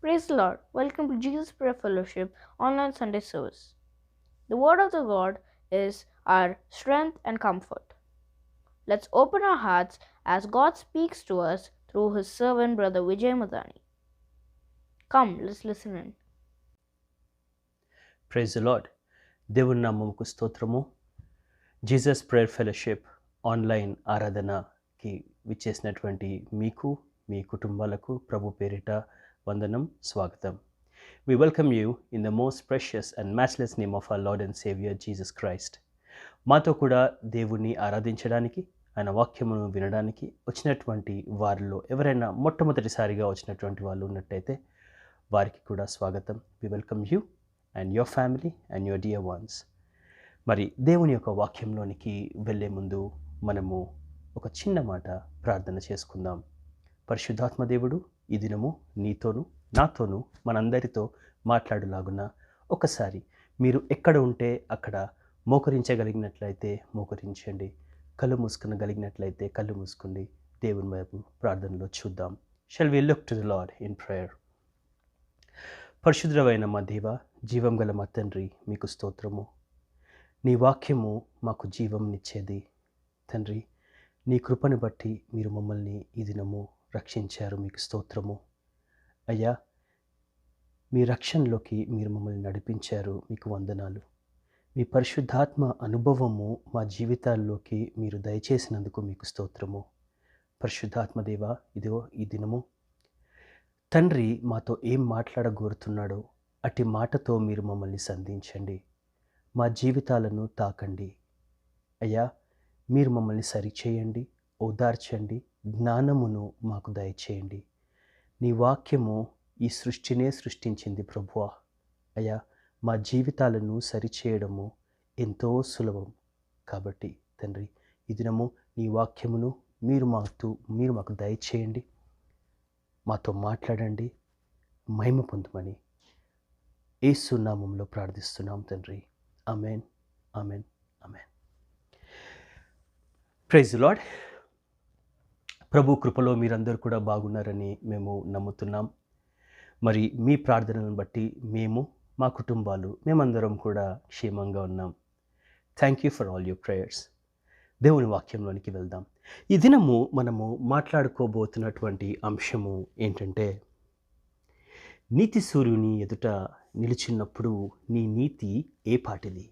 Praise the Lord. Welcome to Jesus Prayer Fellowship online Sunday service. The Word of the Lord is our strength and comfort. Let's open our hearts as God speaks to us through His servant Brother Vijay Madani. Come, let's listen in. Praise Lord. దేవుని నామముకు స్తోత్రము. Jesus prayer fellowship online ఆరాధనకి విచ్చేసినటువంటి మీకు, మీ కుటుంబాలకు ప్రభు పేరిట వందనం, స్వాగతం. We welcome you in the most precious and matchless name of our Lord and Savior Jesus Christ. మాతో కూడా దేవుణ్ణి ఆరాధించడానికి, ఆయన వాక్యమును వినడానికి వచ్చినటువంటి వారిలో ఎవరైనా మొట్టమొదటిసారిగా వచ్చినటువంటి వాళ్ళు ఉన్నట్టయితే వారికి కూడా స్వాగతం. We welcome you and your family and your dear ones. మరి దేవుని యొక్క వాక్యంలోనికి వెళ్ళే ముందు మనము ఒక చిన్న మాట ప్రార్థన చేసుకుందాం. పరిశుద్ధాత్మ దేవుడు ఈ దినము నీతోనూ నాతోనూ మనందరితో మాట్లాడులాగున ఒకసారి మీరు ఎక్కడ ఉంటే అక్కడ మోకరించగలిగినట్లయితే మోకరించండి, కళ్ళు మూసుకునగలిగినట్లయితే కళ్ళు మూసుకోండి. దేవుని వైపు ప్రార్థనలో చూద్దాం. Shall we look to the Lord in prayer? పరిశుద్ధమైన మా దేవ, జీవం గల మా తండ్రి, మీకు స్తోత్రము. నీ వాక్యము మాకు జీవంనిచ్చేది తండ్రి. నీ కృపను బట్టి మీరు మమ్మల్ని ఈ దినము రక్షించారు, మీకు స్తోత్రము. అయ్యా, మీ రక్షణలోకి మీరు మమ్మల్ని నడిపించారు, మీకు వందనాలు. మీ పరిశుద్ధాత్మ అనుభవము మా జీవితాల్లోకి మీరు దయచేసినందుకు మీకు స్తోత్రము. పరిశుద్ధాత్మదేవ, ఇదిగో ఈ దినము తండ్రి మాతో ఏం మాట్లాడగోరుతున్నాడో అట్టి మాటతో మీరు మమ్మల్ని సంధించండి, మా జీవితాలను తాకండి. అయ్యా, మీరు మమ్మల్ని సరిచేయండి, ఓదార్చండి, జ్ఞానమును మాకు దయచేయండి. నీ వాక్యము ఈ సృష్టినే సృష్టించింది ప్రభువా. అయ్యా, మా జీవితాలను సరిచేయడము ఎంతో సులభం. కాబట్టి తండ్రి, ఈ దినము నీ వాక్యమును మీరు మాకు దయచేయండి, మాతో మాట్లాడండి, మహిమ పొందమని యేసు నామములో ప్రార్థిస్తున్నాం తండ్రి. Amen, amen, amen. Praise the Lord. ప్రభు కృపలో మీరందరూ కూడా బాగున్నారని మేము నమ్ముతున్నాం. మరి మీ ప్రార్థనలను బట్టి మేము, మా కుటుంబాలు, మేమందరం కూడా క్షేమంగా ఉన్నాం. Thank you for all your prayers. దేవుని వాక్యంలోనికి వెళ్దాం. ఈ దినము మనము మాట్లాడుకోబోతున్నటువంటి అంశము ఏంటంటే, నీతి సూర్యుని ఎదుట నిలిచినప్పుడు నీ నీతి ఏ పాటిది?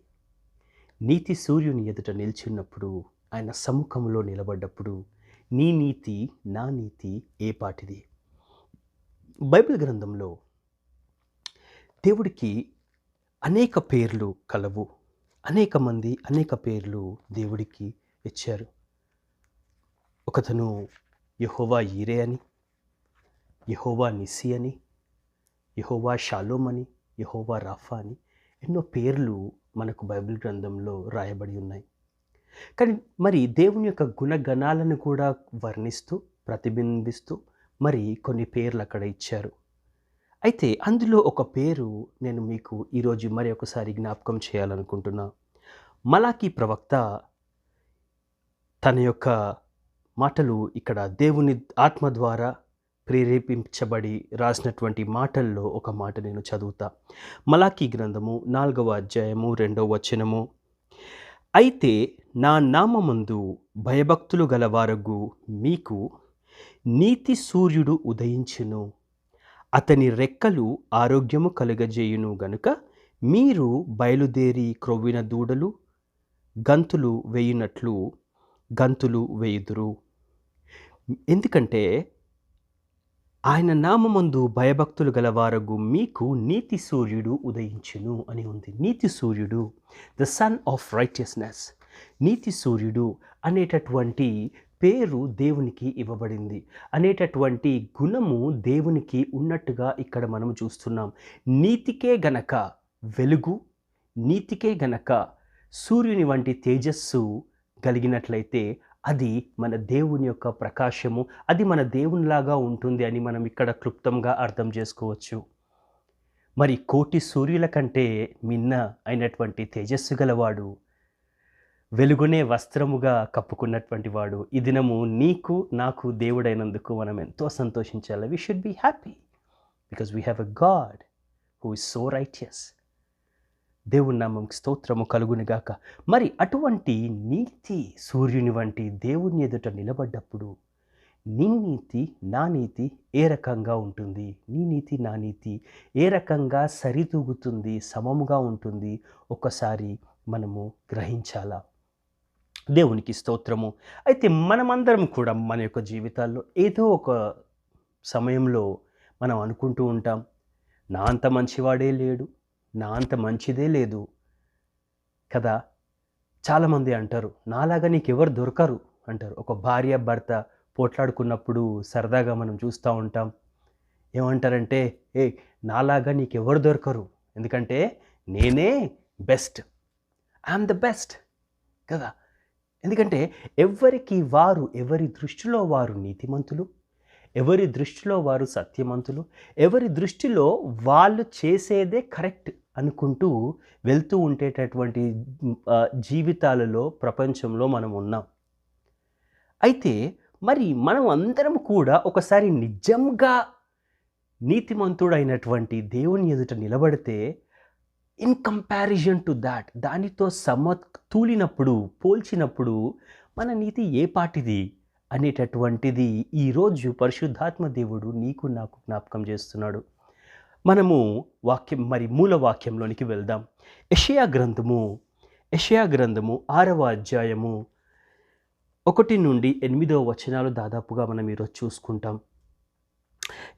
నీతి సూర్యుని ఎదుట నిలిచినప్పుడు, ఆయన సముఖంలో నిలబడ్డప్పుడు నీ నీతి, నా నీతి ఏ పాటిది? బైబిల్ గ్రంథంలో దేవుడికి అనేక పేర్లు కలవు. అనేక మంది అనేక పేర్లు దేవుడికి ఇచ్చారు. ఒకతను యెహోవా ఈరే అని, యెహోవా నిస్సి అని, యెహోవా షాలోమ్ అని, యెహోవా రాఫా అని ఎన్నో పేర్లు మనకు బైబిల్ గ్రంథంలో రాయబడి ఉన్నాయి. కానీ మరి దేవుని యొక్క గుణగణాలను కూడా వర్ణిస్తూ, ప్రతిబింబిస్తూ మరి కొన్ని పేర్లు అక్కడ ఇచ్చారు. అయితే అందులో ఒక పేరు నేను మీకు ఈరోజు మరి ఒకసారి జ్ఞాపకం చేయాలనుకుంటున్నా. మలాకీ ప్రవక్త తన యొక్క మాటలు ఇక్కడ దేవుని ఆత్మ ద్వారా ప్రేరేపించబడి రాసినటువంటి మాటల్లో ఒక మాట నేను చదువుతా. మలాకీ గ్రంథము 4వ అధ్యాయము 2వ వచనము. అయితే నా నామమందు భయభక్తులు గలవారగు మీకు నీతి సూర్యుడు ఉదయించును, అతని రెక్కలు ఆరోగ్యము కలుగజేయును గనుక మీరు బయలుదేరి క్రొవ్విన దూడలు గంతులు వేయునట్లు గంతులు వేయుదురు. ఎందుకంటే ఆయన నామమందు భయభక్తులు గలవారగు మీకు నీతి సూర్యుడు ఉదయించును అని ఉంది. నీతి సూర్యుడు, ద సన్ ఆఫ్ రైటియస్నెస్, నీతి సూర్యుడు అనేటటువంటి పేరు దేవునికి ఇవ్వబడింది. అనేటటువంటి గుణము దేవునికి ఉన్నట్టుగా ఇక్కడ మనం చూస్తున్నాం. నీతికే గనక వెలుగు, నీతికే గనక సూర్యుని వంటి తేజస్సు కలిగినట్లయితే అది మన దేవుని యొక్క ప్రకాశము, అది మన దేవునిలాగా ఉంటుంది అని మనం ఇక్కడ క్లుప్తంగా అర్థం చేసుకోవచ్చు. మరి కోటి సూర్యుల కంటే మిన్న అయినటువంటి తేజస్సు గలవాడు, వెలుగునే వస్త్రముగా కప్పుకున్నటువంటి వాడు ఈ దినము నీకు నాకు దేవుడైనందుకు మనం ఎంతో సంతోషించాలి. We should be happy. Because we have a God who is so righteous. దేవుని నామంకి స్తోత్రము కలుగునిగాక. మరి అటువంటి నీతి సూర్యుని వంటి దేవుని ఎదుట నిలబడ్డప్పుడు నీ నీతి నా నీతి ఏ రకంగా ఉంటుంది, నీ నీతి నా నీతి ఏ రకంగా సరితూగుతుంది, సమముగా ఉంటుంది, ఒకసారి మనము గ్రహించాలా. దేవునికి స్తోత్రము. అయితే మనమందరం కూడా మన యొక్క జీవితాల్లో ఏదో ఒక సమయంలో మనం అనుకుంటూ ఉంటాం, నా అంత మంచివాడే లేడు, నా అంత మంచిదే లేదు కదా. చాలామంది అంటారు, నాలాగా నీకెవరు దొరకరు అంటారు. ఒక భార్య భర్త పోట్లాడుకున్నప్పుడు సరదాగా మనం చూస్తూ ఉంటాం. ఏమంటారంటే, ఏ నాలాగా నీకెవరు దొరకరు, ఎందుకంటే నేనే బెస్ట్, ఐఎమ్ ద బెస్ట్ కదా. ఎందుకంటే ఎవరి దృష్టిలో వారు నీతిమంతులు, ఎవరి దృష్టిలో వారు సత్యమంతులు, ఎవరి దృష్టిలో వాళ్ళు చేసేదే కరెక్ట్ అనుకుంటూ వెళ్తూ ఉండేటటువంటి జీవితాలలో ప్రపంచంలో మనం ఉన్నాం. అయితే మరి మనం అందరం కూడా ఒకసారి నిజంగా నీతిమంతుడైనటువంటి దేవుని ఎదుట నిలబడితే ఇన్ కంపారిజన్ టు దాట్, దానితో తూలినప్పుడు పోల్చినప్పుడు మన నీతి ఏ పాటిది అనేటటువంటిది ఈరోజు పరిశుద్ధాత్మ దేవుడు నీకు నాకు జ్ఞాపకం చేస్తున్నాడు. మనము మూల వాక్యంలోనికి వెళ్దాం. యెషయా గ్రంథము 6వ అధ్యాయము 1 నుండి 8వ వచనాలు దాదాపుగా మనం ఈరోజు చూసుకుంటాం.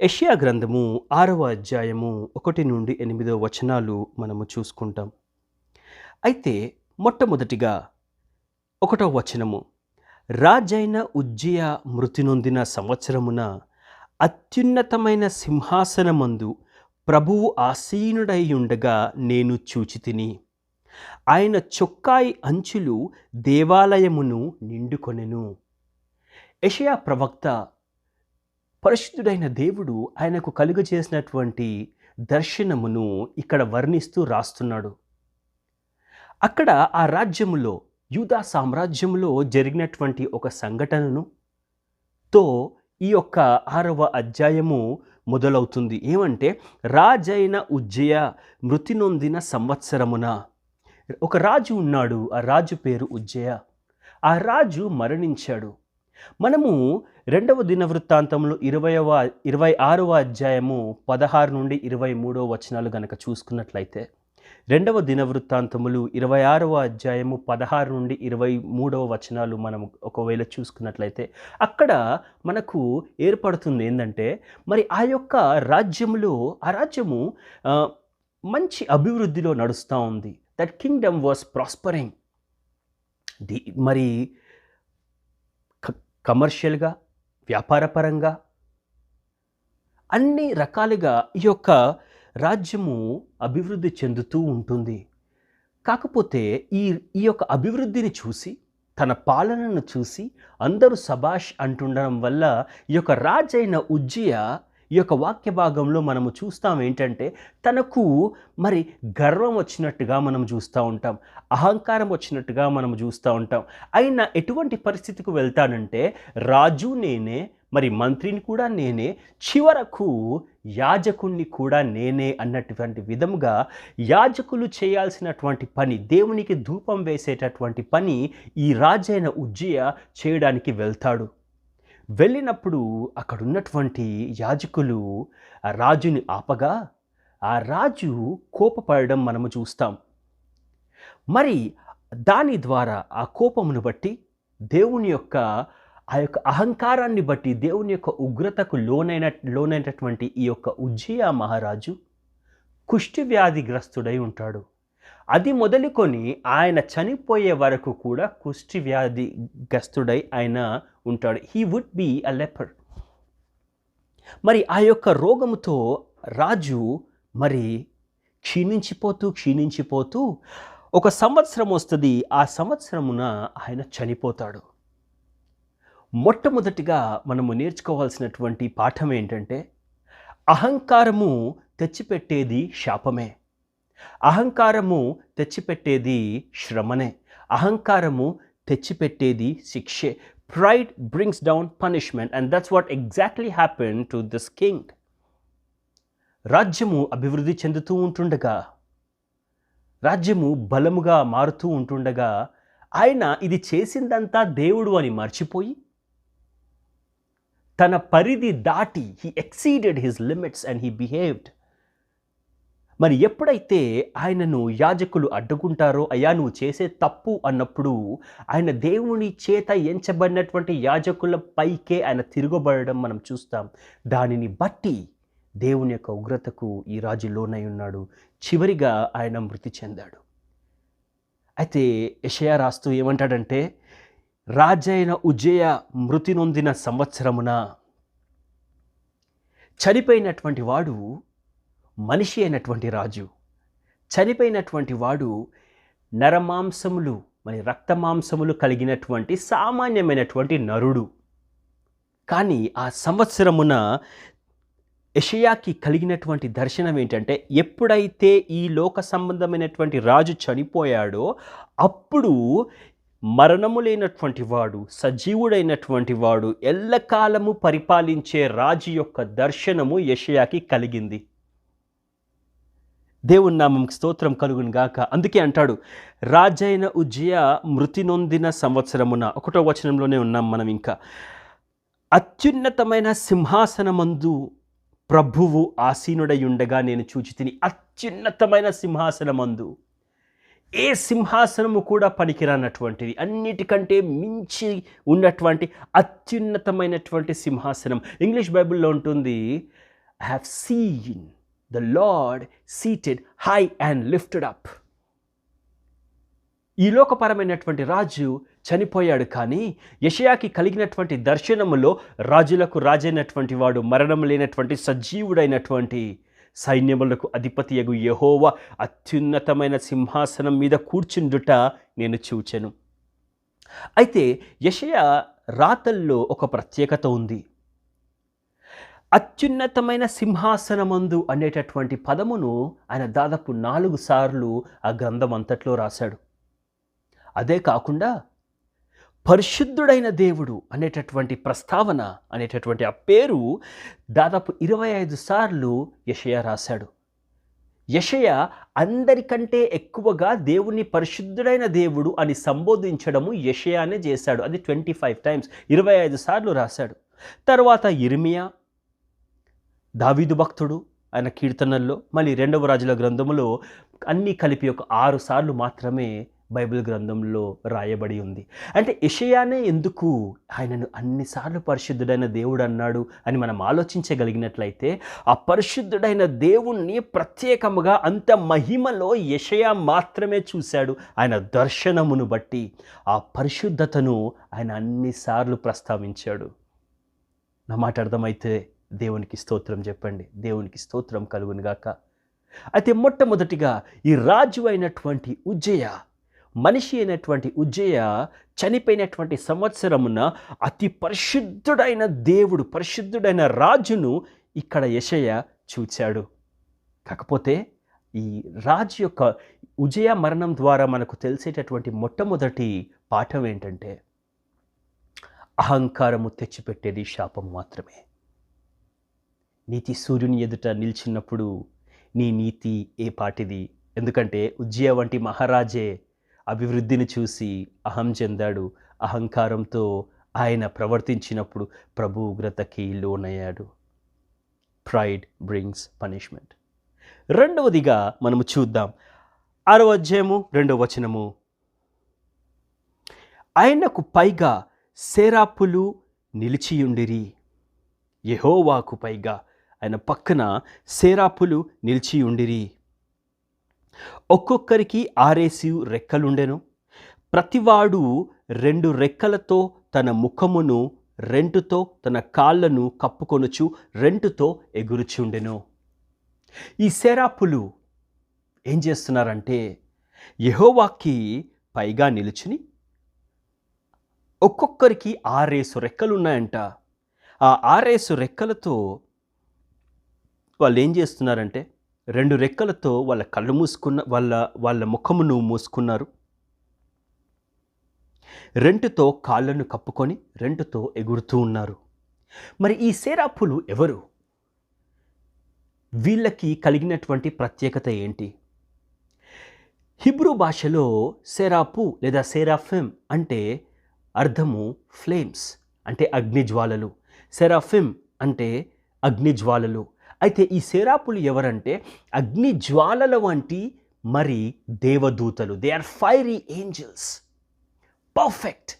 యెషయా గ్రంథము 6వ అధ్యాయము 1 నుండి 8వ వచనాలు మనము చూసుకుంటాం. అయితే మొట్టమొదటిగా 1వ వచనము, రాజైన ఉజ్జియా మృతి నొందిన సంవత్సరమున అత్యున్నతమైన సింహాసనమందు ప్రభువు ఆసీనుడై ఉండగా నేను చూచితిని. ఆయన చొక్కాయి అంచులు దేవాలయమును నిండుకొనెను. యెషయా ప్రవక్త పరిశుద్ధుడైన దేవుడు ఆయనకు కలుగజేసినటువంటి దర్శనమును ఇక్కడ వర్ణిస్తూ రాస్తున్నాడు. అక్కడ ఆ రాజ్యములో, యూదా సామ్రాజ్యంలో జరిగినటువంటి ఒక సంఘటనను తో ఈ యొక్క 6వ అధ్యాయము మొదలవుతుంది. ఏమంటే, రాజైన ఉజ్జియా మృతి నొందిన సంవత్సరమున. ఒక రాజు ఉన్నాడు, ఆ రాజు పేరు ఉజ్జియా. ఆ రాజు మరణించాడు. మనము 2వ దినవృత్తాంతంలో 26వ అధ్యాయము 16 నుండి 23వ వచనాలు గనక చూసుకున్నట్లయితే, 2వ దినవృత్తాంతములు 26వ అధ్యాయము 16 నుండి 23వ వచనాలు మనం ఒకవేళ చూసుకున్నట్లయితే, అక్కడ మనకు ఏర్పడుతుంది ఏంటంటే, మరి ఆ యొక్క రాజ్యము మంచి అభివృద్ధిలో నడుస్తూ ఉంది. That Kingdom was prospering. మరి కమర్షియల్గా, వ్యాపారపరంగా అన్ని రకాలుగా ఈ యొక్క రాజ్యము అభివృద్ధి చెందుతూ ఉంటుంది. కాకపోతే ఈ యొక్క అభివృద్ధిని చూసి, తన పాలనను చూసి అందరూ సబాష్ అంటుండడం వల్ల ఈ యొక్క రాజైన ఉజ్జియా ఈ యొక్క వాక్య భాగంలో మనము చూస్తాం ఏంటంటే, తనకు మరి గర్వం వచ్చినట్టుగా మనం చూస్తూ ఉంటాం, అహంకారం వచ్చినట్టుగా మనం చూస్తూ ఉంటాం. అయినా ఎటువంటి పరిస్థితికి వెళ్తానంటే, రాజు నేనే, మరి మంత్రిని కూడా నేనే, చివరకు యాజకుణ్ణి కూడా నేనే అన్నటువంటి విధముగా యాజకులు చేయాల్సినటువంటి పని, దేవునికి ధూపం వేసేటటువంటి పని ఈ రాజైన ఉజ్జియా చేయడానికి వెళ్తాడు. వెళ్ళినప్పుడు అక్కడ ఉన్నటువంటి యాజకులు ఆ రాజుని ఆపగా ఆ రాజు కోపపడడం మనము చూస్తాం. మరి దాని ద్వారా ఆ కోపమును బట్టి, దేవుని యొక్క ఆ యొక్క అహంకారాన్ని బట్టి, దేవుని యొక్క ఉగ్రతకు లోనైనటువంటి ఈ యొక్క ఉజ్జియా మహారాజు కుష్టి వ్యాధిగ్రస్తుడై ఉంటాడు. అది మొదలుకొని ఆయన చనిపోయే వరకు కూడా కుష్టి వ్యాధిగ్రస్తుడై ఆయన ఉంటాడు. He would be a leper. మరి ఆ యొక్క రోగముతో రాజు మరి క్షీణించిపోతూ ఒక సంవత్సరం వస్తుంది. ఆ సంవత్సరమున ఆయన చనిపోతాడు. మొట్టమొదటిగా మనము నేర్చుకోవాల్సినటువంటి పాఠం ఏంటంటే, అహంకారము తెచ్చిపెట్టేది శాపమే, అహంకారము తెచ్చిపెట్టేది శ్రమనే, అహంకారము తెచ్చిపెట్టేది శిక్షే. Pride brings down punishment, and that's what exactly happened to this king. రాజ్యము అభివృద్ధి చెందుతూ ఉంటుండగా, రాజ్యము బలముగా మారుతూ ఉంటుండగా, ఆయన ఇది చేసిందంతా దేవుడు అని మర్చిపోయి తన పరిధి దాటి he exceeded his limits and he behaved. మరి ఎప్పుడైతే ఆయనను యాజకులు అడ్డుకుంటారో, అయ్యా నువ్వు చేసే తప్పు అన్నప్పుడు ఆయన దేవుని చేత ఎంచబడినటువంటి యాజకుల పైకే ఆయన తిరగబడడం మనం చూస్తాం. దానిని బట్టి దేవుని యొక్క ఉగ్రతకు ఈ రాజు లోనై ఉన్నాడు. చివరిగా ఆయన మృతి చెందాడు. అయితే యెషయా రాస్తూ ఏమంటాడంటే, రాజైన ఉజ్జయ మృతి నొందిన సంవత్సరమున, చనిపోయినటువంటి వాడు మనిషి అయినటువంటి రాజు, చనిపోయినటువంటి వాడు నరమాంసములు మరి రక్తమాంసములు కలిగినటువంటి సామాన్యమైనటువంటి నరుడు. కానీ ఆ సంవత్సరమున యెషయాకి కలిగినటువంటి దర్శనం ఏంటంటే, ఎప్పుడైతే ఈ లోక సంబంధమైనటువంటి రాజు చనిపోయాడో అప్పుడు మరణము లేనటువంటి వాడు, సజీవుడైనటువంటి వాడు, ఎల్లకాలము పరిపాలించే రాజు యొక్క దర్శనము యెషయాకి కలిగింది. దేవుని నామముకు స్తోత్రం కలుగును గాక. అందుకే అంటాడు, రాజైన ఉజ్జయ మృతి నొందిన సంవత్సరమున, 1వ వచనంలోనే ఉన్నాం మనం. ఇంకా అత్యున్నతమైన సింహాసనమందు ప్రభువు ఆసీనుడై ఉండగా నేను చూచితిని. అత్యున్నతమైన సింహాసనమందు, ఏ సింహాసనము కూడా పనికిరానటువంటిది, అన్నిటికంటే మించి ఉన్నటువంటి అత్యున్నతమైనటువంటి సింహాసనం. ఇంగ్లీష్ బైబిల్లో ఉంటుంది, I have seen the Lord seated high and lifted up. ఈ లోకపరమైనటువంటి రాజు చనిపోయాడు, కానీ యెషయాకి కలిగినటువంటి దర్శనములో రాజులకు రాజైనటువంటి వాడు, మరణం లేనటువంటి సజీవుడైనటువంటి సైన్యములకు అధిపతియగు యెహోవా అత్యున్నతమైన సింహాసనం మీద కూర్చుండుట నేను చూచెను. అయితే యెషయా రాతల్లో ఒక ప్రత్యేకత ఉంది. అత్యున్నతమైన సింహాసనమందు అనేటటువంటి పదమును ఆయన దాదాపు 4 సార్లు ఆ గ్రంథం అంతట్లో రాశాడు. అదే కాకుండా పరిశుద్ధుడైన దేవుడు అనేటటువంటి ప్రస్తావన, అనేటటువంటి ఆ పేరు దాదాపు 25 సార్లు యెషయా రాశాడు. యెషయా అందరికంటే ఎక్కువగా దేవుని పరిశుద్ధుడైన దేవుడు అని సంబోధించడము యెషయానే చేశాడు. అది 25 టైమ్స్, 25 సార్లు రాశాడు. తర్వాత ఇర్మియా, దావీదు భక్తుడు, ఆయన కీర్తనల్లో, మళ్ళీ 2వ రాజుల గ్రంథములో అన్నీ కలిపి ఒక 6 సార్లు మాత్రమే బైబిల్ గ్రంథంలో రాయబడి ఉంది. అంటే యెషయానే ఎందుకు ఆయనను అన్నిసార్లు పరిశుద్ధుడైన దేవుడు అన్నాడు అని మనం ఆలోచించగలిగినట్లయితే, ఆ పరిశుద్ధుడైన దేవుణ్ణి ప్రత్యేకముగా అంత మహిమలో యెషయా మాత్రమే చూశాడు. ఆయన దర్శనమును బట్టి ఆ పరిశుద్ధతను ఆయన అన్నిసార్లు ప్రస్తావించాడు. నా మాట అర్థమైతే దేవునికి స్తోత్రం చెప్పండి. దేవునికి స్తోత్రం కలుగునుగాక. అయితే మొట్టమొదటిగా ఈ రాజు అయినటువంటి ఉజ్జయ, మనిషి అయినటువంటి ఉజ్జయ చనిపోయినటువంటి సంవత్సరమున అతి పరిశుద్ధుడైన దేవుడు, పరిశుద్ధుడైన రాజును ఇక్కడ యెషయా చూచాడు. కాకపోతే ఈ రాజు యొక్క ఉజ్జయ మరణం ద్వారా మనకు తెలిసేటటువంటి మొట్టమొదటి పాఠం ఏంటంటే, అహంకారము తెచ్చిపెట్టేది శాపం మాత్రమే. నీతి సూర్యుని ఎదుట నిలిచినప్పుడు నీ నీతి ఏ పాటిది? ఎందుకంటే ఉజ్జయ వంటి మహారాజే అభివృద్ధిని చూసి అహం చెందాడు. అహంకారంతో ఆయన ప్రవర్తించినప్పుడు ప్రభు ఉగ్రతకి లోనయ్యాడు. Pride brings punishment. రెండవదిగా మనము చూద్దాం, 6వ అధ్యాయము 2వ వచనము. ఆయనకు పైగా సేరాపులు నిలిచియుండిరి. యెహోవాకు పైగా ఆయన పక్కన సేరాపులు నిలిచియుండిరి. ఒక్కొక్కరికి 6 రెక్కలుండెను. ప్రతివాడు 2 రెక్కలతో తన ముఖమును, 2తో తన కాళ్ళను కప్పుకొనుచు 2తో ఎగురుచుండెను. ఈ సేరాపులు ఏం చేస్తున్నారంటే, యెహోవాకి పైగా నిలుచుని ఒక్కొక్కరికి 6 రెక్కలు ఉన్నాయంట. ఆ 6 రెక్కలతో వాళ్ళు ఏం చేస్తున్నారంటే, 2 రెక్కలతో వాళ్ళ కళ్ళు మూసుకున్న, వాళ్ళ ముఖమును మూసుకున్నారు. 2తో కాళ్ళను కప్పుకొని 2తో ఎగురుతూ ఉన్నారు. మరి ఈ సేరాపులు ఎవరు? వీళ్ళకి కలిగినటువంటి ప్రత్యేకత ఏంటి? హిబ్రూ భాషలో సెరాపు లేదా సెరాఫిమ్ అంటే అర్థము ఫ్లేమ్స్, అంటే అగ్నిజ్వాలలు. సెరాఫిమ్ అంటే అగ్నిజ్వాలలు. అయితే ఈ సెరాపులు ఎవరంటే అగ్నిజ్వాలల వంటి మరి దేవదూతలు. They are fiery angels. Perfect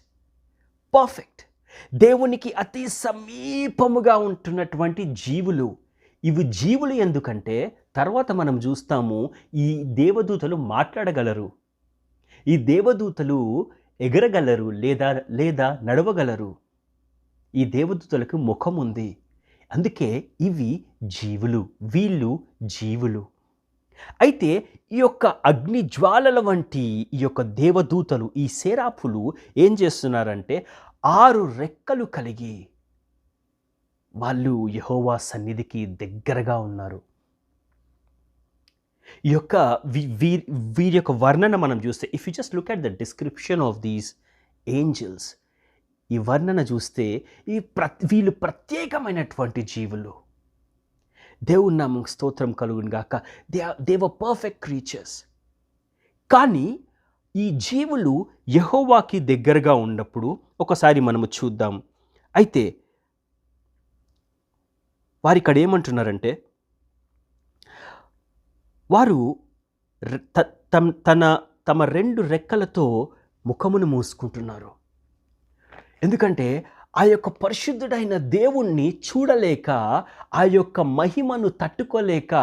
దేవునికి అతి సమీపముగా ఉంటున్నటువంటి జీవులు. ఇవి జీవులు ఎందుకంటే తర్వాత మనం చూస్తాము ఈ దేవదూతలు మాట్లాడగలరు, ఈ దేవదూతలు ఎగరగలరు లేదా నడవగలరు. ఈ దేవదూతలకు ముఖం ఉంది. అందుకే ఇవి జీవులు, వీళ్ళు జీవులు. అయితే ఈ యొక్క అగ్ని జ్వాలల వంటి ఈ యొక్క దేవదూతలు, ఈ సెరాపులు ఏం చేస్తున్నారంటే 6 రెక్కలు కలిగి వాళ్ళు యెహోవా సన్నిధికి దగ్గరగా ఉన్నారు. ఈ యొక్క వీరి యొక్క వర్ణన మనం చూస్తే, if you just look at the description of these angels, ఈ వర్ణన చూస్తే వీళ్ళు ప్రత్యేకమైనటువంటి జీవులు. దేవుని నామముకు స్తోత్రం కలుగును గాక. They were perfect creatures. కానీ ఈ జీవులు యెహోవాకి దగ్గరగా ఉన్నప్పుడు ఒకసారి మనము చూద్దాం. అయితే వారు ఇక్కడ ఏమంటున్నారంటే, వారు తమ 2 రెక్కలతో ముఖమును మూసుకుంటున్నారు. ఎందుకంటే ఆ యొక్క పరిశుద్ధుడైన దేవుణ్ణి చూడలేక, ఆ యొక్క మహిమను తట్టుకోలేక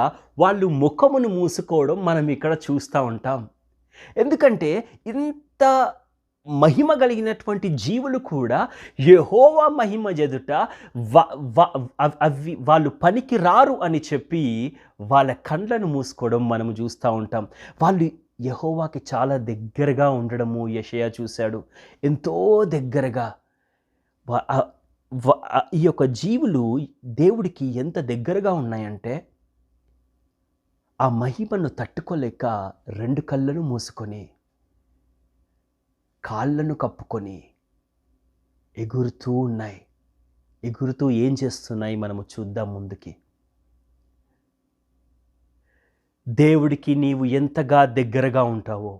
వాళ్ళు ముఖమును మూసుకోవడం మనం ఇక్కడ చూస్తూ ఉంటాం. ఎందుకంటే ఇంత మహిమ కలిగినటువంటి జీవులు కూడా యెహోవా మహిమ ఎదుట వాళ్ళు పనికి రారు అని చెప్పి వాళ్ళ కండ్లను మూసుకోవడం మనం చూస్తూ ఉంటాం. వాళ్ళు యెహోవాకి చాలా దగ్గరగా ఉండడము యెషయా చూశాడు. ఎంతో దగ్గరగా ఈ యొక్క జీవులు దేవుడికి ఎంత దగ్గరగా ఉన్నాయంటే ఆ మహిమను తట్టుకోలేక 2 కళ్ళను మూసుకొని, కాళ్ళను కప్పుకొని ఎగురుతూ ఉన్నాయి. ఎగురుతూ ఏం చేస్తున్నాయి మనము చూద్దాం ముందుకి. దేవుడికి నీవు ఎంతగా దగ్గరగా ఉంటావో,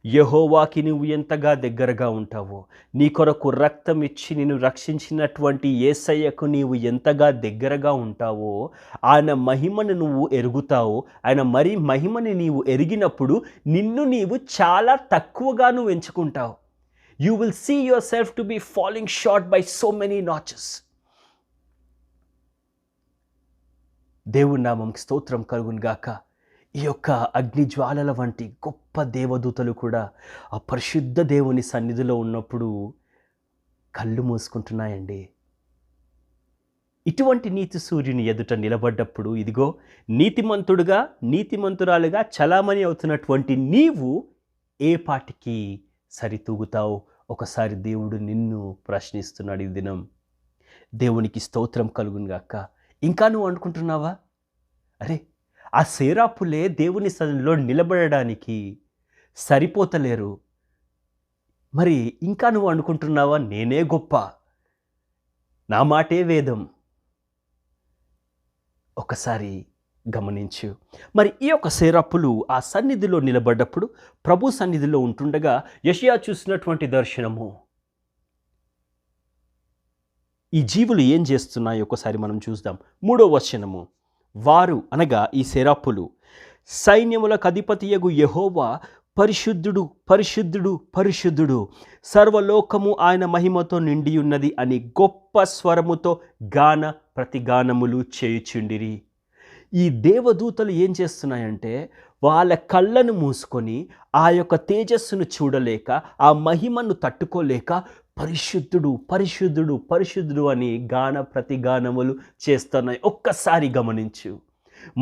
యెహోవాకి నువ్వు ఎంతగా దగ్గరగా ఉంటావో, నీ కొరకు రక్తం ఇచ్చి నిన్ను రక్షించినటువంటి యేసయ్యకు నీవు ఎంతగా దగ్గరగా ఉంటావో, ఆయన మహిమను నువ్వు ఎరుగుతావు. ఆయన మహిమని నీవు ఎరిగినప్పుడు నిన్ను నీవు చాలా తక్కువగా నువ్వు ఎంచుకుంటావు. You will see yourself to be falling short by so many notches. దేవుని నామముకి స్తోత్రం కలుగును గాక. ఈ యొక్క అగ్నిజ్వాలల వంటి గొప్ప దేవదూతలు కూడా ఆ పరిశుద్ధ దేవుని సన్నిధిలో ఉన్నప్పుడు కళ్ళు మూసుకుంటున్నాయండి. ఇటువంటి నీతి సూర్యుని ఎదుట నిలబడ్డప్పుడు ఇదిగో నీతిమంతుడుగా, నీతిమంతురాలుగా చలామణి అవుతున్నటువంటి నీవు ఏ పాటికి సరితూగుతావు? ఒకసారి దేవుడు నిన్ను ప్రశ్నిస్తున్నాడు ఈ దినం. దేవునికి స్తోత్రం కలుగును గాక. ఇంకా నువ్వు అనుకుంటున్నావా, అరే ఆ సెరాపులే దేవుని సన్నిధిలో నిలబడడానికి సరిపోతలేరు, మరి ఇంకా నువ్వు అనుకుంటున్నావా నేనే గొప్ప, నా మాటే వేదం? ఒకసారి గమనించు. మరి ఈ యొక్క సెరాపులు ఆ సన్నిధిలో నిలబడ్డప్పుడు, ప్రభు సన్నిధిలో ఉంటుండగా యెషయా చూసినటువంటి దర్శనము, ఈ జీవులు ఏం చేస్తున్నాయో ఒకసారి మనం చూద్దాం. 3వ వచనము, వారు అనగా ఈ సెరాపులు సైన్యములకు అధిపతియగు యెహోవా పరిశుద్ధుడు పరిశుద్ధుడు పరిశుద్ధుడు, సర్వలోకము ఆయన మహిమతో నిండి ఉన్నది అని గొప్ప స్వరముతో గాన ప్రతిగానములు చేయుచుండిరి. ఈ దేవదూతలు ఏం చేస్తున్నాయంటే వాళ్ళ కళ్ళను మూసుకొని ఆ యొక్క తేజస్సును చూడలేక, ఆ మహిమను తట్టుకోలేక పరిశుద్ధుడు పరిశుద్ధుడు పరిశుద్ధుడు అని గాన ప్రతిగానములు చేస్తున్నాయి. ఒక్కసారి గమనించు.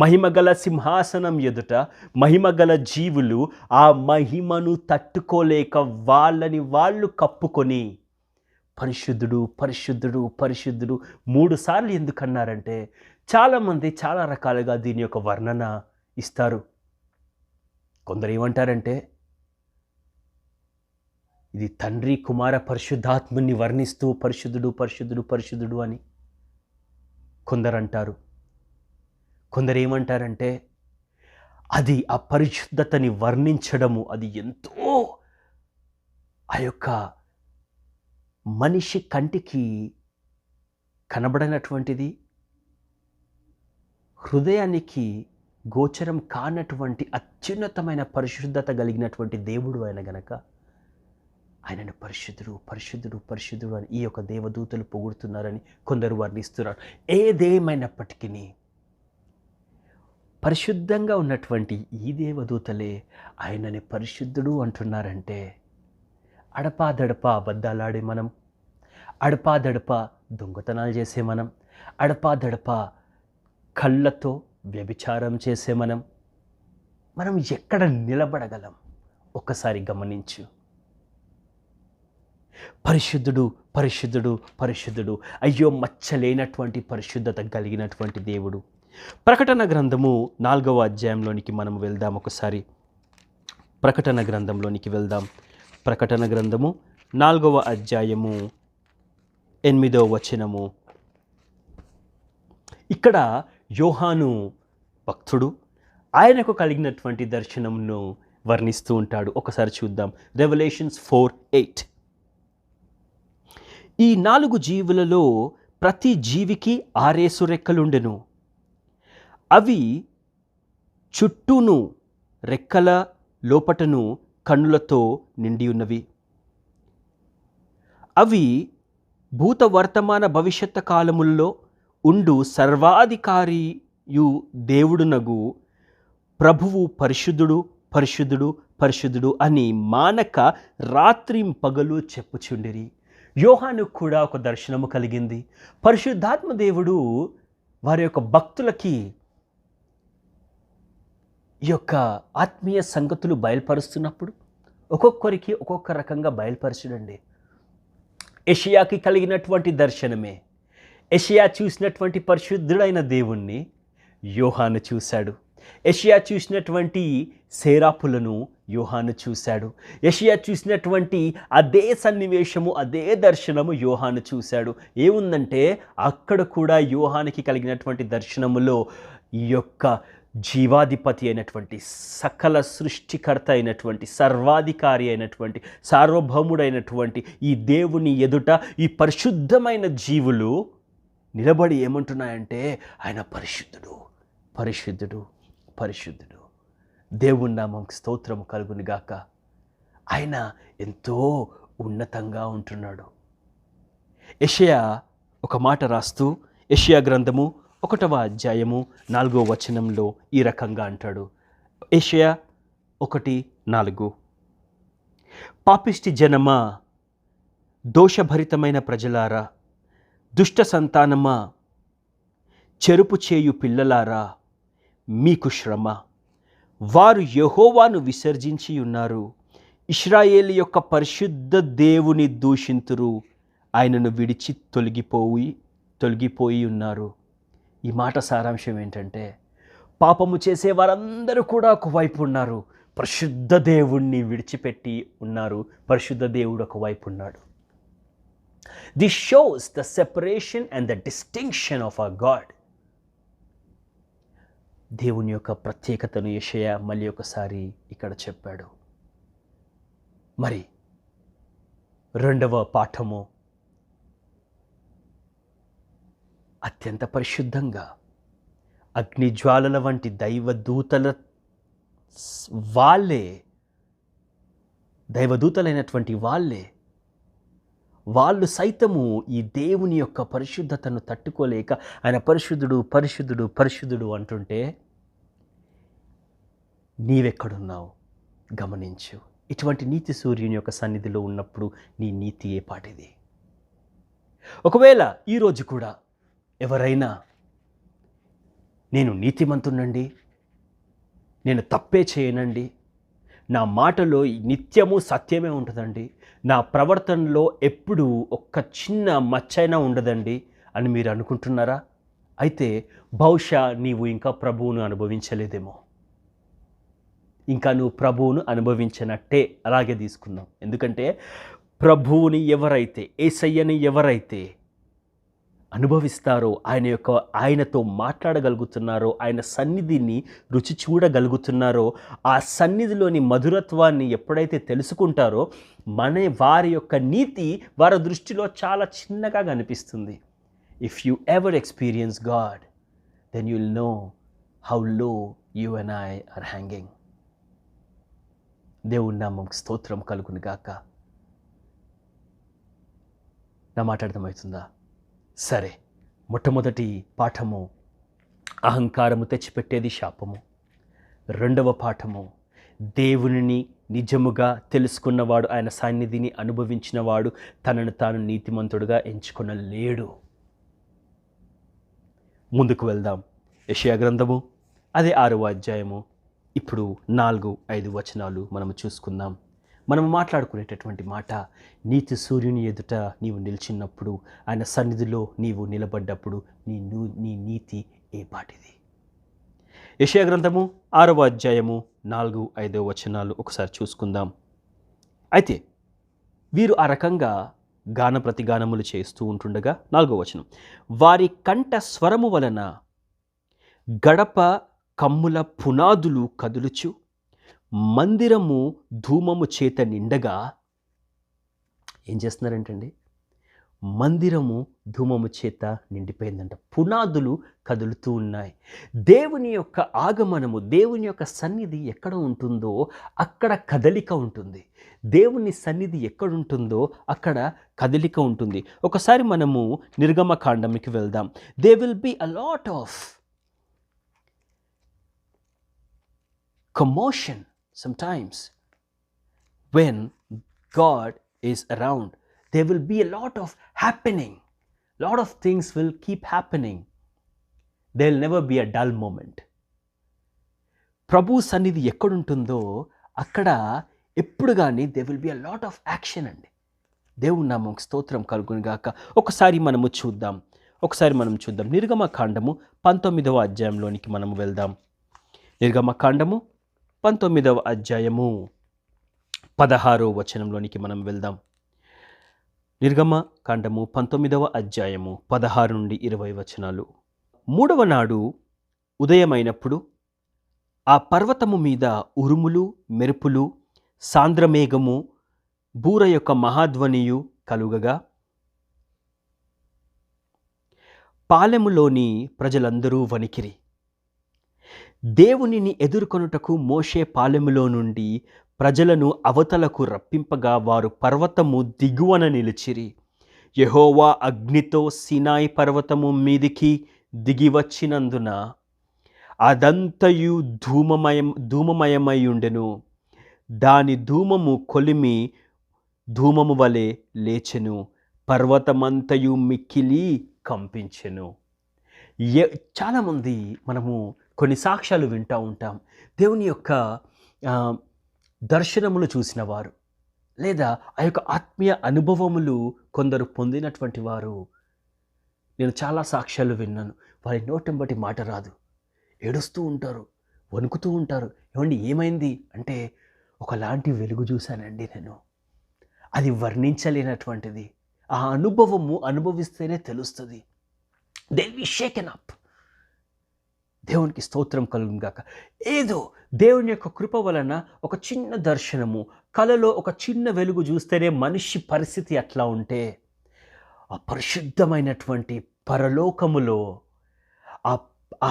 మహిమగల సింహాసనం ఎదుట మహిమగల జీవులు ఆ మహిమను తట్టుకోలేక వాళ్ళని వాళ్ళు కప్పుకొని పరిశుద్ధుడు పరిశుద్ధుడు పరిశుద్ధుడు 3 సార్లు ఎందుకన్నారంటే, చాలామంది చాలా రకాలుగా దీని యొక్క వర్ణన ఇస్తారు. కొందరు ఏమంటారంటే ఇది తండ్రి కుమార పరిశుద్ధాత్మని వర్ణిస్తూ పరిశుద్ధుడు పరిశుద్ధుడు పరిశుద్ధుడు అని కొందరు అంటారు. కొందరు ఏమంటారంటే అది ఆ పరిశుద్ధతని వర్ణించడము అది ఎంతో ఆ యొక్క మనిషి కంటికి కనబడనటువంటిది, హృదయానికి గోచరం కానటువంటి అత్యున్నతమైన పరిశుద్ధత కలిగినటువంటి దేవుడు ఆయన గనక ఆయనను పరిశుద్ధుడు పరిశుద్ధుడు పరిశుద్ధుడు అని ఈ యొక్క దేవదూతలు పొగుడుతున్నారని కొందరు వర్ణిస్తున్నారు. ఏదేమైనప్పటికీ పరిశుద్ధంగా ఉన్నటువంటి ఈ దేవదూతలే ఆయనని పరిశుద్ధుడు అంటున్నారంటే, అడపాదడపా అబద్ధాలాడే మనం, అడపాదడపా దొంగతనాలు చేసే మనం, అడపాదడపా కళ్ళతో వ్యభిచారం చేసే మనం ఎక్కడ నిలబడగలం? ఒక్కసారి గమనించు. పరిశుద్ధుడు పరిశుద్ధుడు పరిశుద్ధుడు, అయ్యో మచ్చలేనటువంటి పరిశుద్ధత కలిగినటువంటి దేవుడు. ప్రకటన గ్రంథము 4వ అధ్యాయంలోనికి మనం వెళ్దాం. ఒకసారి ప్రకటన గ్రంథంలోనికి వెళ్దాం. ప్రకటన గ్రంథము 4వ అధ్యాయము 8వ వచనము. ఇక్కడ యోహాను భక్తుడు ఆయనకు కలిగినటువంటి దర్శనంను వర్ణిస్తూ ఉంటాడు. ఒకసారి చూద్దాం. రెవల్యూషన్స్ 4:8. ఈ 4 జీవులలో ప్రతి జీవికి 6 రెక్కలుండెను. అవి చుట్టూను రెక్కల లోపటను కన్నులతో నిండి ఉన్నవి. అవి భూత వర్తమాన భవిష్యత్ కాలముల్లో ఉండు సర్వాధికారియు దేవుడునగు ప్రభువు పరిశుద్ధుడు పరిశుద్ధుడు పరిశుద్ధుడు అని మానక రాత్రింపగలు చెప్పుచుండిరి. యోహానుకు కూడా ఒక దర్శనము కలిగింది. పరిశుద్ధాత్మ దేవుడు వారి యొక్క భక్తులకి ఈ యొక్క ఆత్మీయ సంగతులు బయలుపరుస్తున్నప్పుడు ఒక్కొక్కరికి ఒక్కొక్క రకంగా బయలుపరచడండి. యెషయాకి కలిగినటువంటి దర్శనమే. యెషయా చూసినటువంటి పరిశుద్ధుడైన దేవుణ్ణి యోహాను చూశాడు. యెషయా చూసినటువంటి సేరాపులను యోహాను చూశాడు. యెషయా చూసినటువంటి అదే సన్నివేశము అదే దర్శనము యోహాను చూశాడు. ఏముందంటే అక్కడ కూడా యోహానికి కలిగినటువంటి దర్శనములో ఈ యొక్క జీవాధిపతి అయినటువంటి సకల సృష్టికర్త అయినటువంటి సర్వాధికారి అయినటువంటి సార్వభౌముడైనటువంటి ఈ దేవుని ఎదుట ఈ పరిశుద్ధమైన జీవులు నిలబడి ఏమంటున్నాయంటే ఆయన పరిశుద్ధుడు పరిశుద్ధుడు పరిశుద్ధుడు. దేవుని నామముకి స్తోత్రం కలుగును గాక. ఆయన ఎంతో ఉన్నతంగా ఉంటున్నాడు. యెషయా ఒక మాట రాస్తూ యెషయా గ్రంథము 1వ అధ్యాయము 4వ వచనంలో ఈ రకంగా అంటాడు. యెషయా 1:4. పాపిష్టి జనమా, దోషభరితమైన ప్రజలారా, దుష్ట సంతానమా, చెరుపు చేయు పిల్లలారా, మీకు శ్రమ. వారు యెహోవాను విసర్జించి ఉన్నారు, ఇశ్రాయేలు యొక్క పరిశుద్ధ దేవుని దూషింతురు, ఆయనను విడిచి తొలగిపోయి ఉన్నారు. ఈ మాట సారాంశం ఏంటంటే పాపము చేసే వారందరూ కూడా ఒకవైపు ఉన్నారు, పరిశుద్ధ దేవుణ్ణి విడిచిపెట్టి ఉన్నారు, పరిశుద్ధ దేవుడు ఒకవైపు ఉన్నాడు. This shows the separation and the distinction of our God. దేవుని యొక్క ప్రత్యేకతను యెషయా మళ్ళీ ఒకసారి ఇక్కడ చెప్పాడు. మరి 2వ పాఠము అత్యంత పరిశుద్ధంగా అగ్నిజ్వాలల వంటి దైవదూతల దైవదూతలైనటువంటి వాళ్ళు సైతము ఈ దేవుని యొక్క పరిశుద్ధతను తట్టుకోలేక ఆయన పరిశుద్ధుడు పరిశుద్ధుడు పరిశుద్ధుడు అంటుంటే నీవెక్కడున్నావు గమనించు. ఇటువంటి నీతి సూర్యుని యొక్క సన్నిధిలో ఉన్నప్పుడు నీ నీతి ఏ పాటిది? ఒకవేళ ఈరోజు కూడా ఎవరైనా నేను నీతిమంతునండి, నేను తప్పే చేయనండి, నా మాటలో నిత్యము సత్యమే ఉంటుందండి, నా ప్రవర్తనలో ఎప్పుడూ ఒక్క చిన్న మచ్చైనా ఉండదండి అని మీరు అనుకుంటున్నారా? అయితే బహుశా నీవు ఇంకా ప్రభువును అనుభవించలేదేమో. ఇంకా నువ్వు ప్రభువును అనుభవించినట్టే అలాగే తీసుకుందాం. ఎందుకంటే ప్రభువుని ఎవరైతే, యేసయ్యని ఎవరైతే అనుభవిస్తారో, ఆయనతో మాట్లాడగలుగుతున్నారో, ఆయన సన్నిధిని రుచి చూడగలుగుతున్నారో, ఆ సన్నిధిలోని మధురత్వాన్ని ఎప్పుడైతే తెలుసుకుంటారో వారి యొక్క నీతి వారి దృష్టిలో చాలా చిన్నగా కనిపిస్తుంది. If you ever experience God, then you'll know how low you and I are hanging. దేవుని నామముకు స్తోత్రం కలుగును గాక. నా మాట అర్థమవుతుందా? సరే, మొట్టమొదటి పాఠము అహంకారము తెచ్చిపెట్టేది శాపము. రెండవ పాఠము దేవునిని నిజముగా తెలుసుకున్నవాడు, ఆయన సన్నిధిని అనుభవించినవాడు తనను తాను నీతిమంతుడుగా ఎంచుకొనలేడు. ముందుకు వెళ్దాం. యెషయా గ్రంథము అదే 6వ అధ్యాయము. ఇప్పుడు 4-5 వచనాలు మనము చూసుకుందాం. మనం మాట్లాడుకునేటటువంటి మాట, నీతి సూర్యుని ఎదుట నీవు నిలిచినప్పుడు, ఆయన సన్నిధిలో నీవు నిలబడ్డప్పుడు నీ నీతి ఏ పాటిది? యెషయా గ్రంథము 6వ అధ్యాయము 4-5 వచనాలు ఒకసారి చూసుకుందాం. అయితే వీరు ఆ రకంగా గాన ప్రతిగానములు చేస్తూ ఉంటుండగా 4వ వచనం, వారి కంఠ స్వరము వలన గడప కమ్ముల పునాదులు కదులుచు, మందిరము ధూమము చేత నిండగా. ఏం చేస్తున్నారంటండి? మందిరము ధూమము చేత నిండిపోయిందంట. పునాదులు కదులుతూ ఉన్నాయి. దేవుని యొక్క ఆగమనము, దేవుని యొక్క సన్నిధి ఎక్కడ ఉంటుందో అక్కడ కదలిక ఉంటుంది. దేవుని సన్నిధి ఎక్కడ ఉంటుందో అక్కడ కదలిక ఉంటుంది. ఒకసారి మనము నిర్గమకాండంకి వెళ్దాం. They will be a lot of commotion sometimes when God is around. There will be a lot of happening. Lot of things will keep happening. There will never be a dull moment. ప్రభు సన్నిధి ఎక్కడుంటుందో అక్కడ ఎప్పుడు కానీ there will be a lot of action అండి. దేవుని నామముకు స్తోత్రం కలుగును గాక. ఒకసారి మనం చూద్దాం. నిర్గమకాండము 19వ అధ్యాయంలోనికి మనము వెళ్దాం. నిర్గమకాండము 19వ అధ్యాయము 16వ వచనంలోనికి మనం వెళ్దాం. నిర్గమకాండము 19వ అధ్యాయము 16 నుండి 20 వచనాలు. 3వ నాడు ఉదయమైనప్పుడు ఆ పర్వతము మీద ఉరుములు, మెరుపులు, సాంద్రమేఘము, బూర యొక్క మహాధ్వనియు కలుగగా పాలెములోని ప్రజలందరూ వణికిరి. దేవునిని ఎదుర్కొనుటకు మోషే పాలెములో నుండి ప్రజలను అవతలకు రప్పింపగా వారు పర్వతము దిగువన నిలిచిరి. యెహోవా అగ్నితో సినాయి పర్వతము మీదికి దిగివచ్చినందున అదంతయు ధూమమయమై ఉండెను. దాని ధూమము కొలిమి ధూమము వలె లేచెను. పర్వతమంతయు మిక్కిలి కంపించెను. చాలామంది మనము కొన్ని సాక్ష్యాలు వింటూ ఉంటాం. దేవుని యొక్క దర్శనములు చూసిన వారు, లేదా ఆ యొక్క ఆత్మీయ అనుభవములు కొందరు పొందినటువంటి వారు. నేను చాలా సాక్ష్యాలు విన్నాను. వారి నోటెంబటి మాట రాదు, ఏడుస్తూ ఉంటారు, వణుకుతూ ఉంటారు. ఏమండి ఏమైంది అంటే, ఒకలాంటి వెలుగు చూశానండి నేను, అది వర్ణించలేనటువంటిది. ఆ అనుభవము అనుభవిస్తేనే తెలుస్తుంది. They will be షేకెన్ up. దేవునికి స్తోత్రం కలుగును గాక. ఏదో దేవుని యొక్క కృప వలన ఒక చిన్న దర్శనము, కలలో ఒక చిన్న వెలుగు చూస్తేనే మనిషి పరిస్థితి అట్లా ఉంటే, ఆ పరిశుద్ధమైనటువంటి పరలోకములో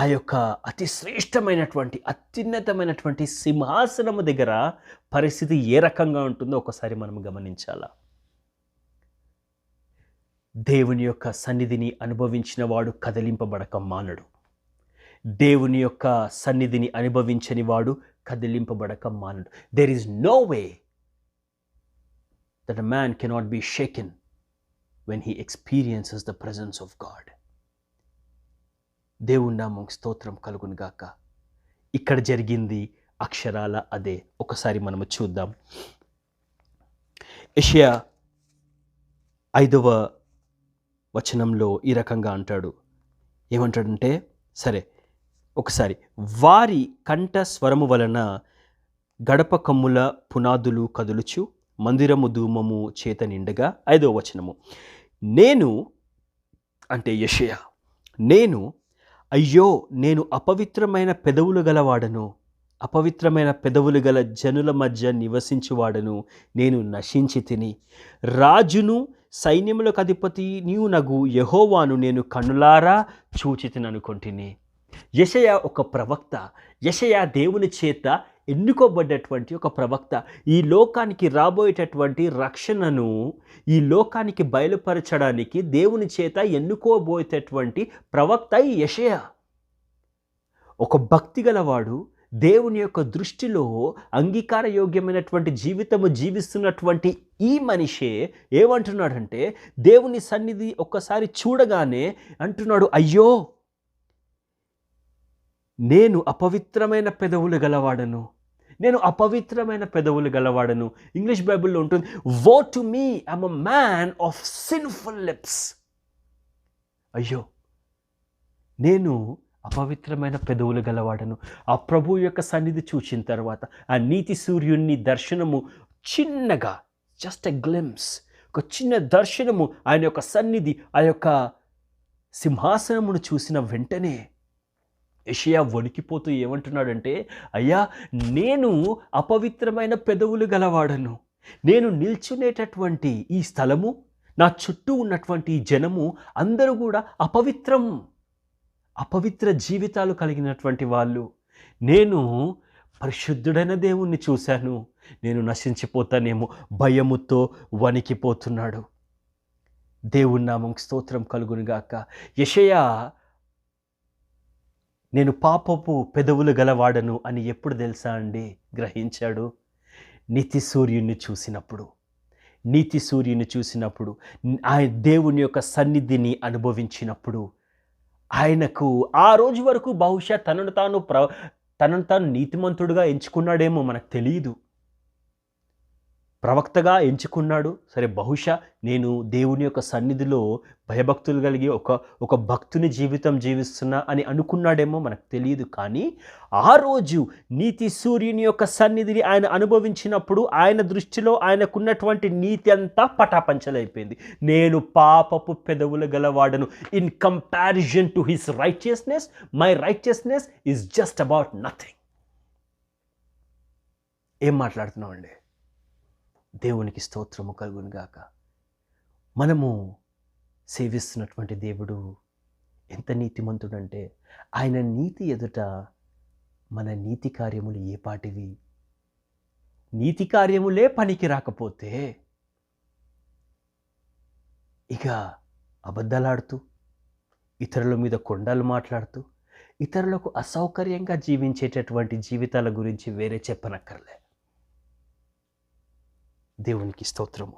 ఆ యొక్క అతి శ్రేష్టమైనటువంటి అత్యున్నతమైనటువంటి సింహాసనము దగ్గర పరిస్థితి ఏ రకంగా ఉంటుందో ఒకసారి మనం గమనించాలా. దేవుని యొక్క సన్నిధిని అనుభవించిన వాడు కదిలింపబడక మానడు. దేవుని యొక్క సన్నిధిని అనుభవించని వాడు కదిలింపబడక మానడు. There is no way that a man cannot be shaken when he experiences the presence of God. దేవుని నామముకు స్తోత్రం కలుగును గాక. ఇక్కడ జరిగింది అక్షరాల అదే. ఒకసారి మనము చూద్దాం. యెషయా 5వ వచనంలో ఈ రకంగా అంటాడు. ఏమంటాడంటే, సరే ఒకసారి, వారి కంఠ స్వరము వలన గడప కమ్ముల పునాదులు కదులుచు, మందిరము ధూమము చేత నిండగా. 5వ వచనము, నేను అంటే యెషయా, నేను అయ్యో నేను అపవిత్రమైన పెదవులు గలవాడను, అపవిత్రమైన పెదవులు గల జనుల మధ్య నివసించువాడను, నేను నశించి తిని. రాజును సైన్యములకు అధిపతి నీవు నగు యెహోవాను నేను కన్నులారా చూచి తిననుకొంటిని. యెషయా ఒక ప్రవక్త. యెషయా దేవుని చేత ఎన్నుకోబడ్డటువంటి ఒక ప్రవక్త. ఈ లోకానికి రాబోయేటటువంటి రక్షణను ఈ లోకానికి బయలుపరచడానికి దేవుని చేత ఎన్నుకోబోయేటటువంటి ప్రవక్త ఈ యెషయా. ఒక భక్తి గలవాడు, దేవుని యొక్క దృష్టిలో అంగీకారయోగ్యమైనటువంటి జీవితము జీవిస్తున్నటువంటి ఈ మనిషే ఏమంటున్నాడంటే, దేవుని సన్నిధి ఒక్కసారి చూడగానే అంటున్నాడు, అయ్యో నేను అపవిత్రమైన పెదవులు గలవాడను, నేను అపవిత్రమైన పెదవులు గలవాడను. ఇంగ్లీష్ బైబిల్లో ఉంటుంది, వో to me I'm a man of sinful lips. అయ్యో నేను అపవిత్రమైన పెదవులు గలవాడను. ఆ ప్రభు యొక్క సన్నిధి చూచిన తర్వాత ఆ నీతి సూర్యుని దర్శనము చిన్నగా, జస్ట్ ఎ గ్లిమ్స్, ఒక చిన్న దర్శనము, ఆయన యొక్క సన్నిధి, ఆ యొక్క సింహాసనమును చూసిన వెంటనే యెషయా వణికిపోతూ ఏమంటున్నాడంటే, అయ్యా నేను అపవిత్రమైన పెదవులు గలవాడను. నేను నిల్చునేటటువంటి ఈ స్థలము, నా చుట్టూ ఉన్నటువంటి జనము అందరూ కూడా అపవిత్ర జీవితాలు కలిగినటువంటి వాళ్ళు. నేను పరిశుద్ధుడైన దేవుణ్ణి చూశాను, నేను నశించిపోతానేమో భయముతో వణికిపోతున్నాడు. దేవుని నామముకు స్తోత్రం కలుగునుగాక. యెషయా నేను పాపపు పెదవులు గలవాడను అని ఎప్పుడు తెలుసా అండి గ్రహించాడు? నీతి సూర్యుని చూసినప్పుడు, ఆయన దేవుని యొక్క సన్నిధిని అనుభవించినప్పుడు, ఆయనకు ఆ రోజు వరకు బహుశా తనను తాను నీతిమంతుడుగా ఎంచుకున్నాడేమో మనకు తెలియదు. ప్రవక్తగా ఎంచుకున్నాడు సరే, బహుశా నేను దేవుని యొక్క సన్నిధిలో భయభక్తులు కలిగి ఒక భక్తుని జీవితం జీవిస్తున్నా అని అనుకున్నాడేమో మనకు తెలియదు. కానీ ఆ రోజు నీతి సూర్యుని యొక్క సన్నిధిని ఆయన అనుభవించినప్పుడు ఆయన దృష్టిలో ఆయనకున్నటువంటి నీతి అంతా పటాపంచలైపోయింది. నేను పాపపు పెదవులు గలవాడను. In comparison to his righteousness, my righteousness is just about nothing. ఏం మాట్లాడుతున్నామండి? దేవునికి స్తోత్రము కలుగునుగాక. మనము సేవిస్తున్నటువంటి దేవుడు ఎంత నీతిమంతుడంటే, ఆయన నీతి ఎదుట మన నీతి కార్యములు ఏ పాటివి? నీతి కార్యములే పనికి రాకపోతే ఇక అబద్ధాలాడుతూ, ఇతరుల మీద కొండలు మాట్లాడుతూ, ఇతరులకు అసౌకర్యంగా జీవించేటటువంటి జీవితాల గురించి వేరే చెప్పనక్కర్లే. దేవునికి స్తోత్రము.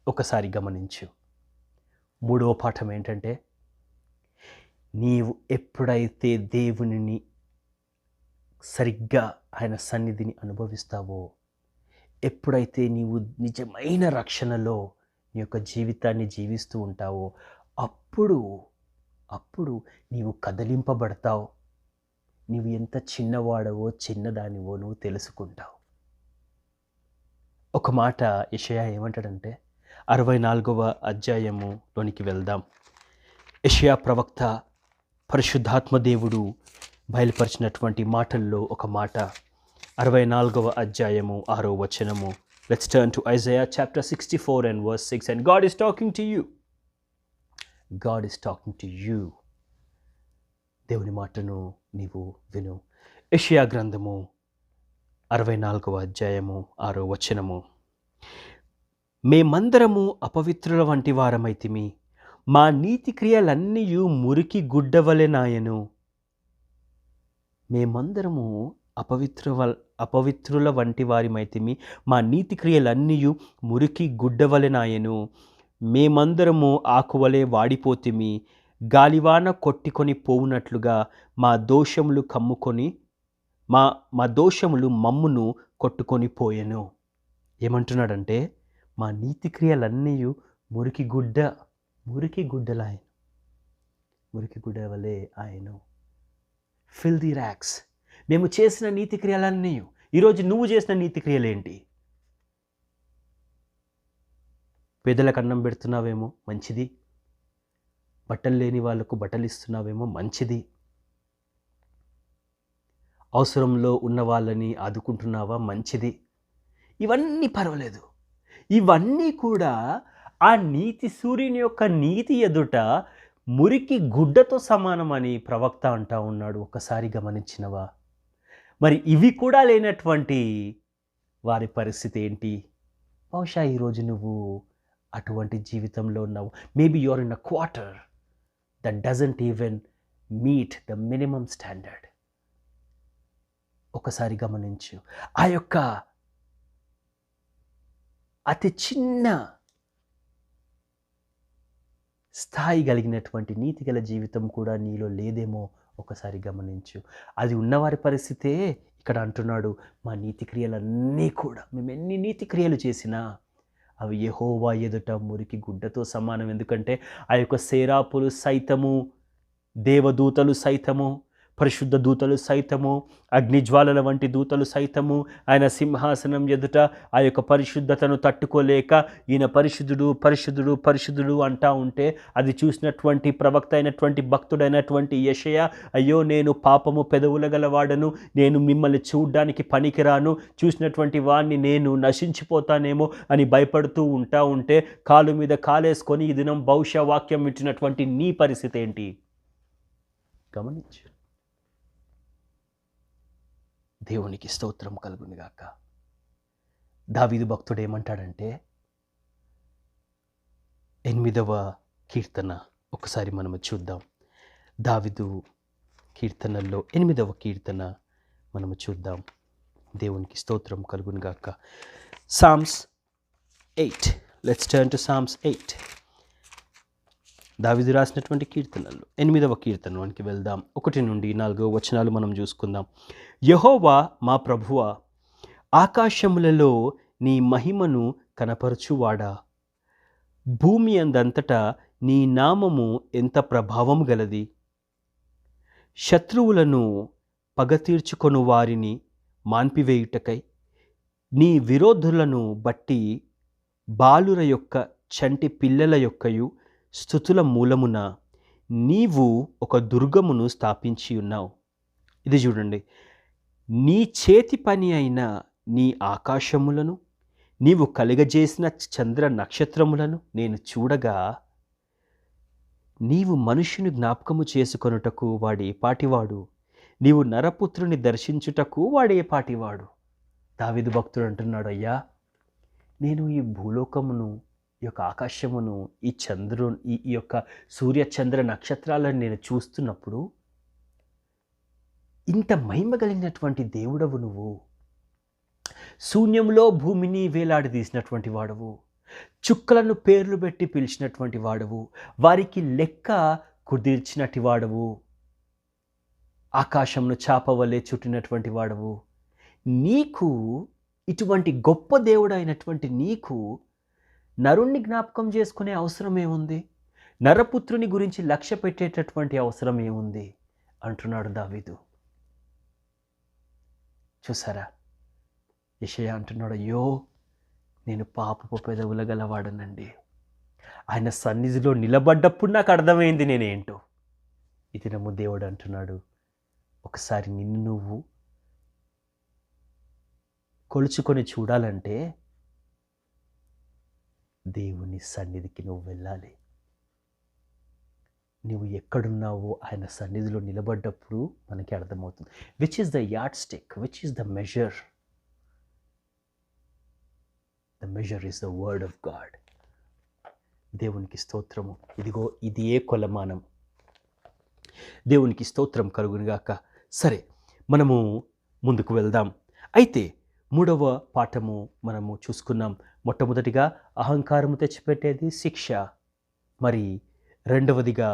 ఒకసారి గమనించు. 3వ పాఠం ఏంటంటే, నీవు ఎప్పుడైతే దేవునిని సరిగ్గా ఆయన సన్నిధిని అనుభవిస్తావో, ఎప్పుడైతే నీవు నిజమైన రక్షణలో నీ యొక్క జీవితాన్ని జీవిస్తూ ఉంటావో, అప్పుడు నీవు కదిలింపబడతావు. నీవు ఎంత చిన్నవాడవో చిన్నదానివో నువ్వు తెలుసుకుంటావు. ఒక మాట యెషయా ఏమంటాడంటే, 64వ అధ్యాయములోనికి వెళ్దాం. యెషయా ప్రవక్త పరిశుద్ధాత్మ దేవుడు బయలుపరిచినటువంటి మాటల్లో ఒక మాట, 64వ అధ్యాయము 6వ వచనము. Let's turn to Isaiah chapter 64 and verse 6. And God is talking to you. God is talking to you. దేవుని మాటను నీవు విను. యెషయా గ్రంథము 64వ అధ్యాయము 6వ వచనము. మేమందరము అపవిత్రుల వంటి వారమైతిమి, మా నీతి క్రియలన్నీయు మురికి గుడ్డవలెనాయను. మేమందరము అపవిత్రుల వంటి వారిమైతిమి, మా నీతి క్రియలన్నీయు మురికి గుడ్డవలెనాయను. మేమందరము ఆకువలే వాడిపోతిమి, గాలివాన కొట్టుకొని పోవునట్లుగా మా దోషములు కమ్ముకొని మా దోషములు మమ్మును కొట్టుకొని పోయెను. ఏమంటున్నాడంటే, మా నీతి క్రియలన్నీ మురికి గుడ్డలాయను, మురికి గుడ్డ వలె ఆయను. Fill the racks. మేము చేసిన నీతి క్రియలన్నీ, ఈరోజు నువ్వు చేసిన నీతి క్రియలేంటి? పేదలకు అన్నం పెడుతున్నావేమో, మంచిది. బట్టలు లేని వాళ్ళకు బట్టలు ఇస్తున్నావేమో మంచిది. అవసరంలో ఉన్న వాళ్ళని ఆదుకుంటున్నావా మంచిది. ఇవన్నీ పర్వాలేదు. ఇవన్నీ కూడా ఆ నీతి సూర్యుని యొక్క నీతి ఎదుట మురికి గుడ్డతో సమానమని ప్రవక్త అంటా ఉన్నాడు. ఒకసారి గమనించినవా? మరి ఇవి కూడా లేనటువంటి వారి పరిస్థితి ఏంటి? బహుశా ఈరోజు నువ్వు అటువంటి జీవితంలో ఉన్నావు. Maybe you're in a quarter that doesn't even meet the minimum standard. ఒకసారి గమనించు. ఆ యొక్క అతి చిన్న స్థాయి కలిగినటువంటి నీతి గల జీవితం కూడా నీలో లేదేమో ఒకసారి గమనించు. అది ఉన్నవారి పరిస్థితే ఇక్కడ అంటున్నాడు, మా నీతి క్రియలన్నీ కూడా, మేము ఎన్ని నీతి క్రియలు చేసినా అవి యెహోవా ఎదుట మురికి గుడ్డతో సమానం. ఎందుకంటే ఆ యొక్క సేరాపులు సైతము, దేవదూతలు సైతము, పరిశుద్ధ దూతలు సైతము, అగ్నిజ్వాలల వంటి దూతలు సైతము ఆయన సింహాసనం ఎదుట ఆ యొక్క పరిశుద్ధతను తట్టుకోలేక ఈయన పరిశుద్ధుడు పరిశుద్ధుడు పరిశుద్ధుడు అంటా ఉంటే అది చూసినటువంటి ప్రవక్త అయినటువంటి భక్తుడైనటువంటి యెషయా, అయ్యో నేను పాపము పెదవుల గలవాడను, నేను మిమ్మల్ని చూడ్డానికి పనికిరాను, చూసినటువంటి వాడిని నేను నశించిపోతానేమో అని భయపడుతూ ఉంటే కాలు మీద కాలేసుకొని ఈ దినం బహుశా వాక్యం వింటున్నటువంటి నీ పరిస్థితి ఏంటి గమనించు. దేవునికి స్తోత్రం కలుగునుగాక. దావీదు భక్తుడు ఏమంటాడంటే 8వ కీర్తన ఒకసారి మనము చూద్దాం. దావీదు కీర్తనల్లో 8వ కీర్తన మనము చూద్దాం. దేవునికి స్తోత్రం కలుగునుగాక. Psalms 8. Let's turn to Psalms 8. దావీదు రాసినటువంటి కీర్తనలు 8వ కీర్తనలోనికి వెళ్దాం. 1 నుండి 4 వచనాలు మనం చూసుకుందాం. యెహోవా మా ప్రభువా, ఆకాశములలో నీ మహిమను కనపరచువాడా, భూమి అందంతటా నీ నామము ఎంత ప్రభావం గలది. శత్రువులను పగ తీర్చుకొను వారిని మాన్పివేయుటకై నీ విరోధులను బట్టి బాలుర యొక్క చంటి పిల్లల యొక్కయు స్తుతుల మూలమున నీవు ఒక దుర్గమును స్థాపించి ఉన్నావు. ఇది చూడండి, నీ చేతి పని అయిన నీ ఆకాశములను, నీవు కలుగజేసిన చంద్ర నక్షత్రములను నేను చూడగా, నీవు మనుష్యుని జ్ఞాపకము చేసుకొనుటకు వాడే పాటివాడు, నీవు నరపుత్రుని దర్శించుటకు వాడే పాటివాడు. దావీదు భక్తుడు అంటున్నాడు, అయ్యా నేను ఈ భూలోకమును, ఈ యొక్క ఆకాశమును, ఈ యొక్క సూర్య చంద్ర నక్షత్రాలను నేను చూస్తున్నప్పుడు ఇంత మహిమ కలిగినటువంటి దేవుడవు నువ్వు. శూన్యంలో భూమిని వేలాడదీసినటువంటి వాడవు, చుక్కలను పేర్లు పెట్టి పిలిచినటువంటి వాడవు, వారికి లెక్క కుదిర్చినటి వాడవు, ఆకాశంను చాపవలే చుట్టినటువంటి వాడవు. నీకు ఇటువంటి గొప్ప దేవుడు అయినటువంటి నీకు నరుణ్ణి జ్ఞాపకం చేసుకునే అవసరం ఏముంది? నరపుత్రుని గురించి లక్ష్య పెట్టేటటువంటి అవసరం ఏముంది అంటున్నాడు దావీదు. చూసారా, యెషయా అంటున్నాడు, అయ్యో నేను పాపపు పెదవుల గలవాడనండి. ఆయన సన్నిధిలో నిలబడ్డప్పుడు నాకు అర్థమైంది నేనేంటో. ఈ దినము దేవుడు అంటున్నాడు, ఒకసారి నిన్ను నువ్వు కొలుచుకొని చూడాలంటే దేవుని సన్నిధికి నువ్వు వెళ్ళాలి. నువ్వు ఎక్కడున్నావో ఆయన సన్నిధిలో నిలబడ్డప్పుడు మనకి అర్థమవుతుంది. Which is the yard stick, which is the measure? The measure is the word of God. దేవునికి స్తోత్రము. ఇదిగో ఇది ఏ కొలమానం. దేవునికి స్తోత్రం కలుగునుగాక. సరే, మనము ముందుకు వెళ్దాం. అయితే 3వ పాఠము మనము చూసుకున్నాం. మొట్టమొదటిగా అహంకారము తెచ్చిపెట్టేది శిక్ష. మరి రెండవదిగా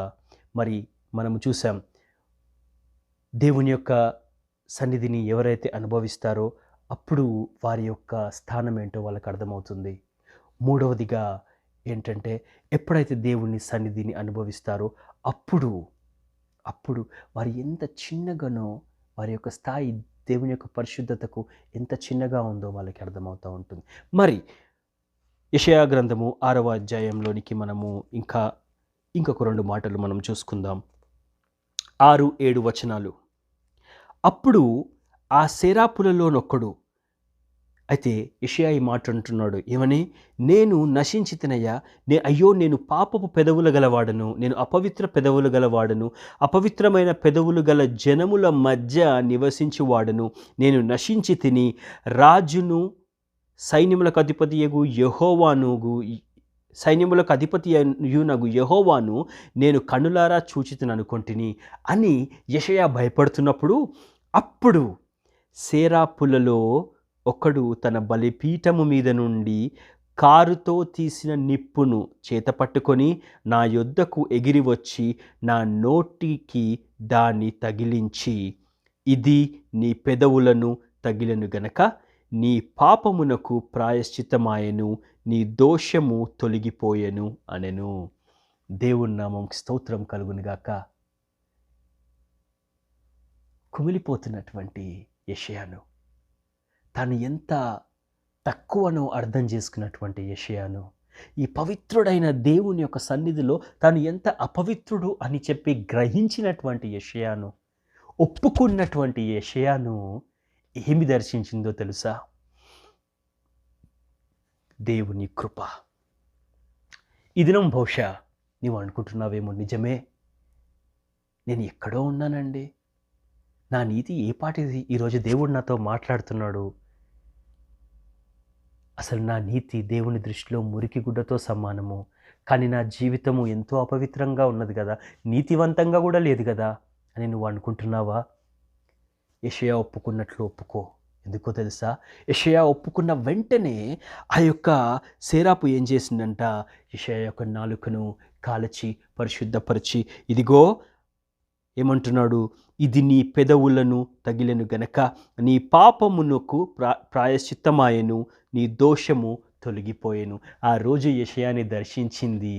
మరి మనము చూసాం, దేవుని యొక్క సన్నిధిని ఎవరైతే అనుభవిస్తారో అప్పుడు వారి యొక్క స్థానం ఏంటో వాళ్ళకి అర్థమవుతుంది. మూడవదిగా ఏంటంటే, ఎప్పుడైతే దేవుని సన్నిధిని అనుభవిస్తారో అప్పుడు వారు ఎంత చిన్నగానో, వారి యొక్క స్థాయి దేవుని యొక్క పరిశుద్ధతకు ఎంత చిన్నగా ఉందో వాళ్ళకి అర్థమవుతూ ఉంటుంది. మరి యెషయా గ్రంథము 6వ అధ్యాయంలోనికి మనము ఇంకా ఇంకొక 2 మాటలు మనం చూసుకుందాం. 6, 7 వచనాలు. అప్పుడు ఆ సేరాపులలోనొక్కడు, అయితే యెషయా ఈ మాట అంటున్నాడు ఏమని, నేను నశించితినయ్యా, అయ్యో నేను పాపపు పెదవులు గలవాడను, నేను అపవిత్ర పెదవులు గలవాడను, అపవిత్రమైన పెదవులు గల జనముల మధ్య నివసించువాడను, నేను నశించి తిని, రాజును సైన్యములకు అధిపతియగు యెహోవాను నేను కన్నులారా చూచితిననుకొంటిని అని యెషయా భయపడుతున్నప్పుడు, అప్పుడు సేరాపులలో ఒకడు తన బలిపీఠము మీద నుండి కారుతో తీసిన నిప్పును చేత పట్టుకొని నా యొద్దకు ఎగిరి వచ్చి నా నోటికి దాన్ని తగిలించి, ఇది నీ పెదవులను తగిలెను గనక నీ పాపమునకు ప్రాయశ్చిత్తమాయెను, నీ దోషము తొలగిపోయెను అనెను. దేవుని నామముకి స్తోత్రం కలుగునుగాక. కుమిలిపోతున్నటువంటి యెషయాను, తాను ఎంత తక్కువనో అర్థం చేసుకున్నటువంటి యెషయాను, ఈ పవిత్రుడైన దేవుని యొక్క సన్నిధిలో తాను ఎంత అపవిత్రుడు అని చెప్పి గ్రహించినటువంటి యెషయాను, ఒప్పుకున్నటువంటి యెషయాను ఏమి దర్శించిందో తెలుసా? దేవుని కృప. ఈ దినం బహుశా నీవు అనుకుంటున్నావేమో, నిజమే, నేను ఎక్కడో ఉన్నానండి, నా నీతి ఏ పాటిది, ఈరోజు దేవుడు నాతో మాట్లాడుతున్నాడు, అసలు నా నీతి దేవుని దృష్టిలో మురికి గుడ్డతో సమానము, కానీ నా జీవితము ఎంతో అపవిత్రంగా ఉన్నది కదా, నీతివంతంగా కూడా లేదు కదా అని నువ్వు అనుకుంటున్నావా? యెషయా ఒప్పుకున్నట్లు ఒప్పుకో. ఎందుకో తెలుసా? యెషయా ఒప్పుకున్న వెంటనే ఆ యొక్క సేరాపు ఏం చేసిందంట, యెషయా యొక్క నాలుకను కాల్చి పరిశుద్ధపరిచి, ఇదిగో ఏమంటున్నాడు, ఇది నీ పెదవులను తగిలెను గనక నీ పాపమునకు ప్రాయశ్చిత్తమాయెను, నీ దోషము తొలగిపోయెను. ఆ రోజు యెషయాని దర్శించింది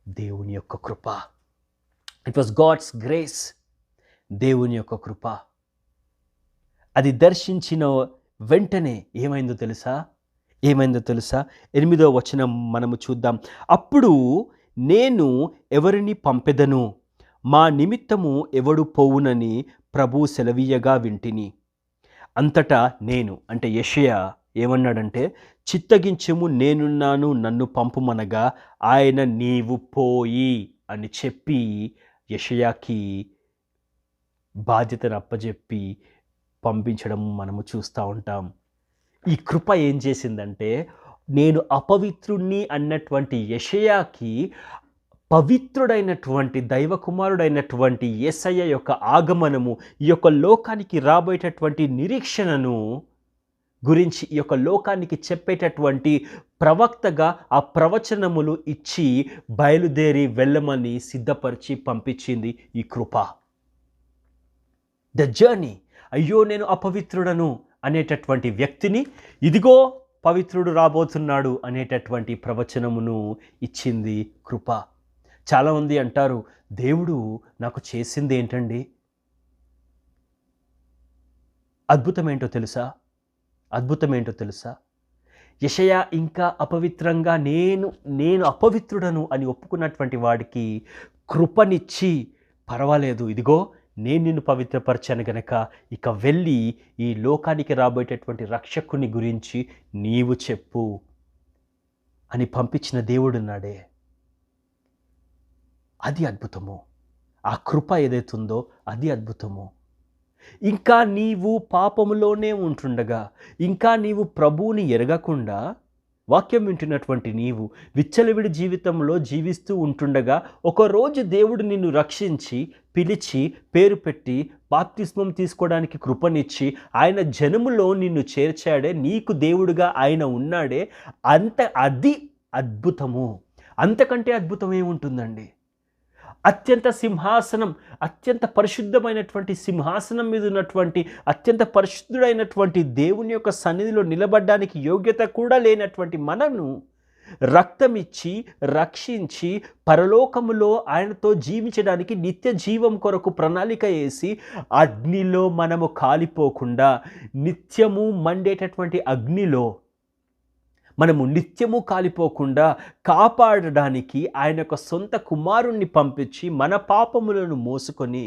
దేవుని యొక్క కృప. It was God's grace. దేవుని యొక్క కృప. అది దర్శించిన వెంటనే ఏమైందో తెలుసా? 8వ వచనం మనము చూద్దాం. అప్పుడు నేను ఎవరిని పంపెదను, మా నిమిత్తము ఎవడు పోవునని ప్రభు సెలవీయగా వింటిని. అంతటా నేను, అంటే యెషయా ఏమన్నాడంటే, చిత్తగించుము, నేనున్నాను, నన్ను పంపుమనగా ఆయన నీవు పోయి అని చెప్పి యెషయాకి బాధ్యతను అప్పజెప్పి పంపించడం మనము చూస్తూ ఉంటాం. ఈ కృప ఏం చేసిందంటే, నేను అపవిత్రుణ్ణి అన్నటువంటి యెషయాకి పవిత్రుడైనటువంటి దైవకుమారుడైనటువంటి యేసయ్య యొక్క ఆగమనము, ఈ యొక్క లోకానికి రాబోయేటటువంటి నిరీక్షణను గురించి ఈ యొక్క లోకానికి చెప్పేటటువంటి ప్రవక్తగా ఆ ప్రవచనములు ఇచ్చి బయలుదేరి వెళ్ళమని సిద్ధపరిచి పంపించింది ఈ కృప. The journey. అయ్యో నేను అపవిత్రుడను అనేటటువంటి వ్యక్తిని, ఇదిగో పవిత్రుడు రాబోతున్నాడు అనేటటువంటి ప్రవచనమును ఇచ్చింది కృప. చాలామంది అంటారు, దేవుడు నాకు చేసింది ఏంటండి? అద్భుతమేంటో తెలుసా? యెషయా ఇంకా అపవిత్రంగా నేను అపవిత్రుడను అని ఒప్పుకున్నటువంటి వాడికి కృపనిచ్చి, పర్వాలేదు, ఇదిగో నేను నిన్ను పవిత్రపరచాను గనక ఇక వెళ్ళి ఈ లోకానికి రాబోయేటటువంటి రక్షకుని గురించి నీవు చెప్పు అని పంపించిన దేవుడున్నాడే. అది అద్భుతము. ఆ కృప ఏదైతుందో అది అద్భుతము. ఇంకా నీవు పాపములోనే ఉంటుండగా, ఇంకా నీవు ప్రభువుని ఎరగకుండా వాక్యం వింటున్నటువంటి నీవు విచ్చలవిడి జీవితంలో జీవిస్తూ ఉంటుండగా, ఒకరోజు దేవుడు నిన్ను రక్షించి పిలిచి పేరు పెట్టి బాప్తిస్మం తీసుకోవడానికి కృపనిచ్చి ఆయన జనములో నిన్ను చేర్చాడే, నీకు దేవుడుగా ఆయన ఉన్నాడే, అది అద్భుతము. అంతకంటే అద్భుతం ఏముంటుందండి? అత్యంత పరిశుద్ధమైనటువంటి సింహాసనం మీద ఉన్నటువంటి అత్యంత పరిశుద్ధుడైనటువంటి దేవుని యొక్క సన్నిధిలో నిలబడడానికి యోగ్యత కూడా లేనటువంటి మనను రక్తమిచ్చి రక్షించి పరలోకములో ఆయనతో జీవించడానికి నిత్య జీవం కొరకు ప్రణాళిక వేసి అగ్నిలో మనము కాలిపోకుండా నిత్యము మండేటటువంటి అగ్నిలో మనము నిత్యము కాలిపోకుండా కాపాడడానికి ఆయన యొక్క సొంత కుమారుణ్ణి పంపించి మన పాపములను మోసుకొని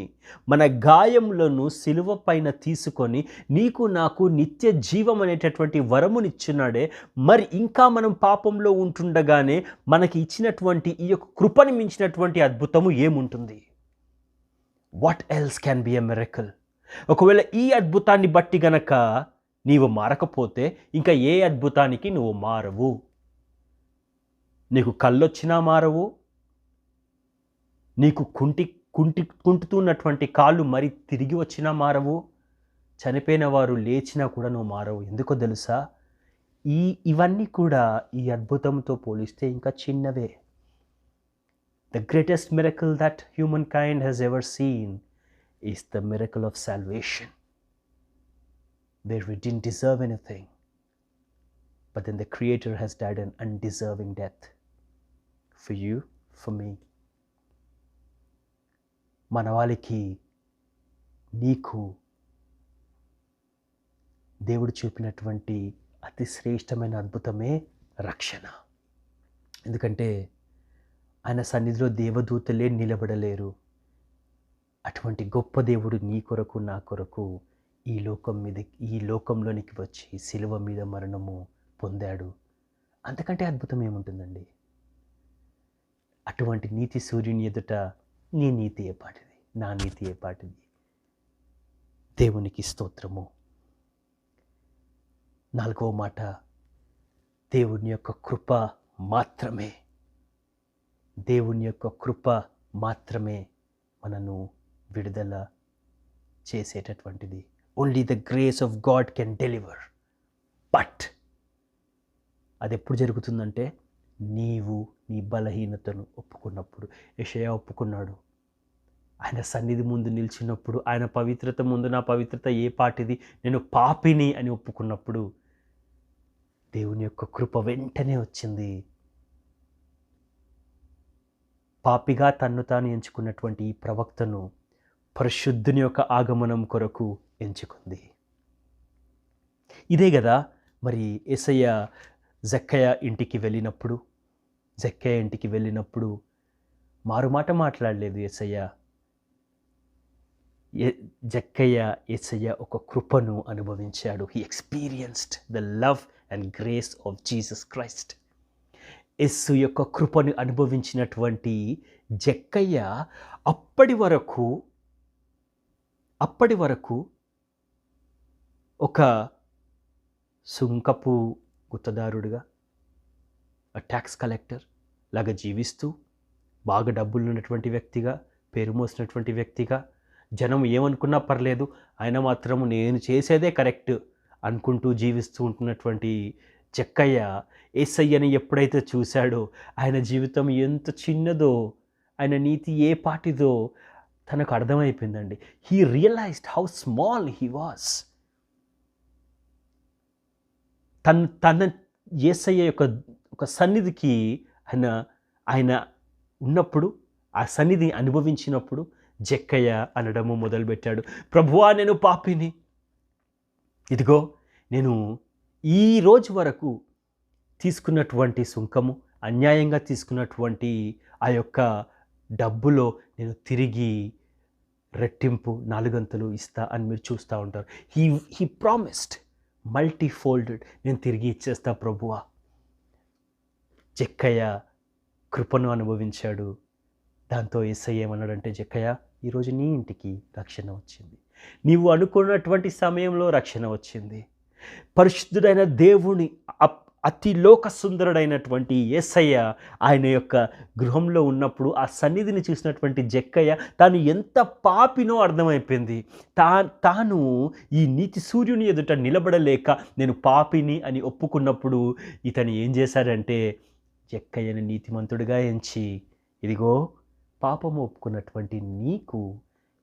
మన గాయములను సిలువ పైన తీసుకొని నీకు నాకు నిత్య జీవం అనేటటువంటి వరమునిచ్చున్నాడే. మరి ఇంకా మనం పాపంలో ఉంటుండగానే మనకి ఇచ్చినటువంటి ఈ యొక్క కృపని మించినటువంటి అద్భుతము ఏముంటుంది? What else can be a miracle? ఒకవేళ ఈ అద్భుతాన్ని బట్టి గనక నీవు మారకపోతే ఇంకా ఏ అద్భుతానికి నువ్వు మారవు. నీకు కళ్ళొచ్చినా మారవు, నీకు కుంటుతున్నటువంటి కాళ్ళు మరి తిరిగి వచ్చినా మారవు, చనిపోయిన వారు లేచినా కూడా నువ్వు మారవు. ఎందుకో తెలుసా? ఇవన్నీ కూడా ఈ అద్భుతంతో పోలిస్తే ఇంకా చిన్నవే. The greatest miracle that humankind has ever seen is the miracle of salvation, where we didn't deserve anything, but then the Creator has died an undeserving death for you, for me. మనవాళికి నీకు దేవుడు చూపినటువంటి అతి శ్రేష్టమైన అద్భుతమే రక్షణ. ఎందుకంటే ఆయన సన్నిధిలో దేవదూతలే నిలబడలేరు. అటువంటి గొప్ప దేవుడు నీ కొరకు నా కొరకు ఈ లోకంలోనికి వచ్చి సిలువ మీద మరణము పొందాడు. అంతకంటే అద్భుతం ఏముంటుందండి? అటువంటి నీతి సూర్యుని ఎదుట నీ నీతి ఏ పాటిది, నా నీతి ఏ పాటిది? దేవునికి స్తోత్రము. 4వ మాట, దేవుని యొక్క కృప మాత్రమే, దేవుని యొక్క కృప మాత్రమే మనను విడుదల చేసేటటువంటిది. Only the grace of God can deliver. But అది ఎప్పుడు జరుగుతుందంటే నీవు నీ బలహీనతను ఒప్పుకున్నప్పుడు. యెషయా ఒప్పుకున్నాడు. ఆయన సన్నిధి ముందు నిలిచినప్పుడు, ఆయన పవిత్రత ముందు నా పవిత్రత ఏ పాటిది, నేను పాపిని అని ఒప్పుకున్నప్పుడు దేవుని యొక్క కృప వెంటనే వచ్చింది. పాపిగా తన్ను తాను ఎంచుకున్నటువంటి ఈ ప్రవక్తను పరిశుద్ధుని యొక్క ఆగమనం కొరకు ఎంచుకుంది. ఇదే కదా మరి యేసయ్య జక్కయ్య ఇంటికి వెళ్ళినప్పుడు మారుమాట మాట్లాడలేదు యేసయ్య. యేసయ్య ఒక కృపను అనుభవించాడు. He experienced the love and grace of Jesus Christ. Yesu యొక్క కృపను అనుభవించినటువంటి జక్కయ్య అప్పటి వరకు ఒక సుంకపు గుత్తదారుడుగా, ట్యాక్స్ కలెక్టర్ లాగా జీవిస్తూ, బాగా డబ్బులు ఉన్నటువంటి వ్యక్తిగా, పేరు మోసినటువంటి వ్యక్తిగా, జనం ఏమనుకున్నా పర్లేదు, ఆయన మాత్రము నేను చేసేదే కరెక్ట్ అనుకుంటూ జీవిస్తూ ఉంటున్నటువంటి జక్కయ్య యేసయ్యని ఎప్పుడైతే చూశాడో, ఆయన జీవితం ఎంత చిన్నదో, ఆయన నీతి ఏ పాటిదో తనకు అర్థమైపోయిందండి. He realized how small he was. తన యేసయ్య యొక్క ఒక సన్నిధికి ఆయన ఉన్నప్పుడు, ఆ సన్నిధిని అనుభవించినప్పుడు జక్కయ్య అనడము మొదలుపెట్టాడు, ప్రభువా నేను పాపిని, ఇదిగో నేను ఈ రోజు వరకు తీసుకున్నటువంటి సుంకము, అన్యాయంగా తీసుకున్నటువంటి ఆ యొక్క డబ్బులో నేను తిరిగి రెట్టింపు 4 ఇస్తా అని మీరు చూస్తూ ఉంటారు. హీ ప్రామిస్డ్ మల్టీఫోల్డెడ్, నేను తిరిగి ఇచ్చేస్తా ప్రభువా. జక్కయ్య కృపను అనుభవించాడు. దాంతో యేసయ్య ఏమన్నాడంటే, జక్కయ్య ఈరోజు నీ ఇంటికి రక్షణ వచ్చింది, నీవు అనుకున్నటువంటి సమయంలో రక్షణ వచ్చింది. పరిశుద్ధుడైన దేవుని అతి లోక సుందరుడైనటువంటి యేసయ్య ఆయన యొక్క గృహంలో ఉన్నప్పుడు ఆ సన్నిధిని చూసినటువంటి జక్కయ్య తాను ఎంత పాపినో అర్థమైపోయింది. తాను ఈ నీతి సూర్యుని ఎదుట నిలబడలేక నేను పాపిని అని ఒప్పుకున్నప్పుడు ఇతను ఏం చేశాడంటే, జక్కయ్యను నీతిమంతుడిగా ఎంచి, ఇదిగో పాపము ఒప్పుకున్నటువంటి నీకు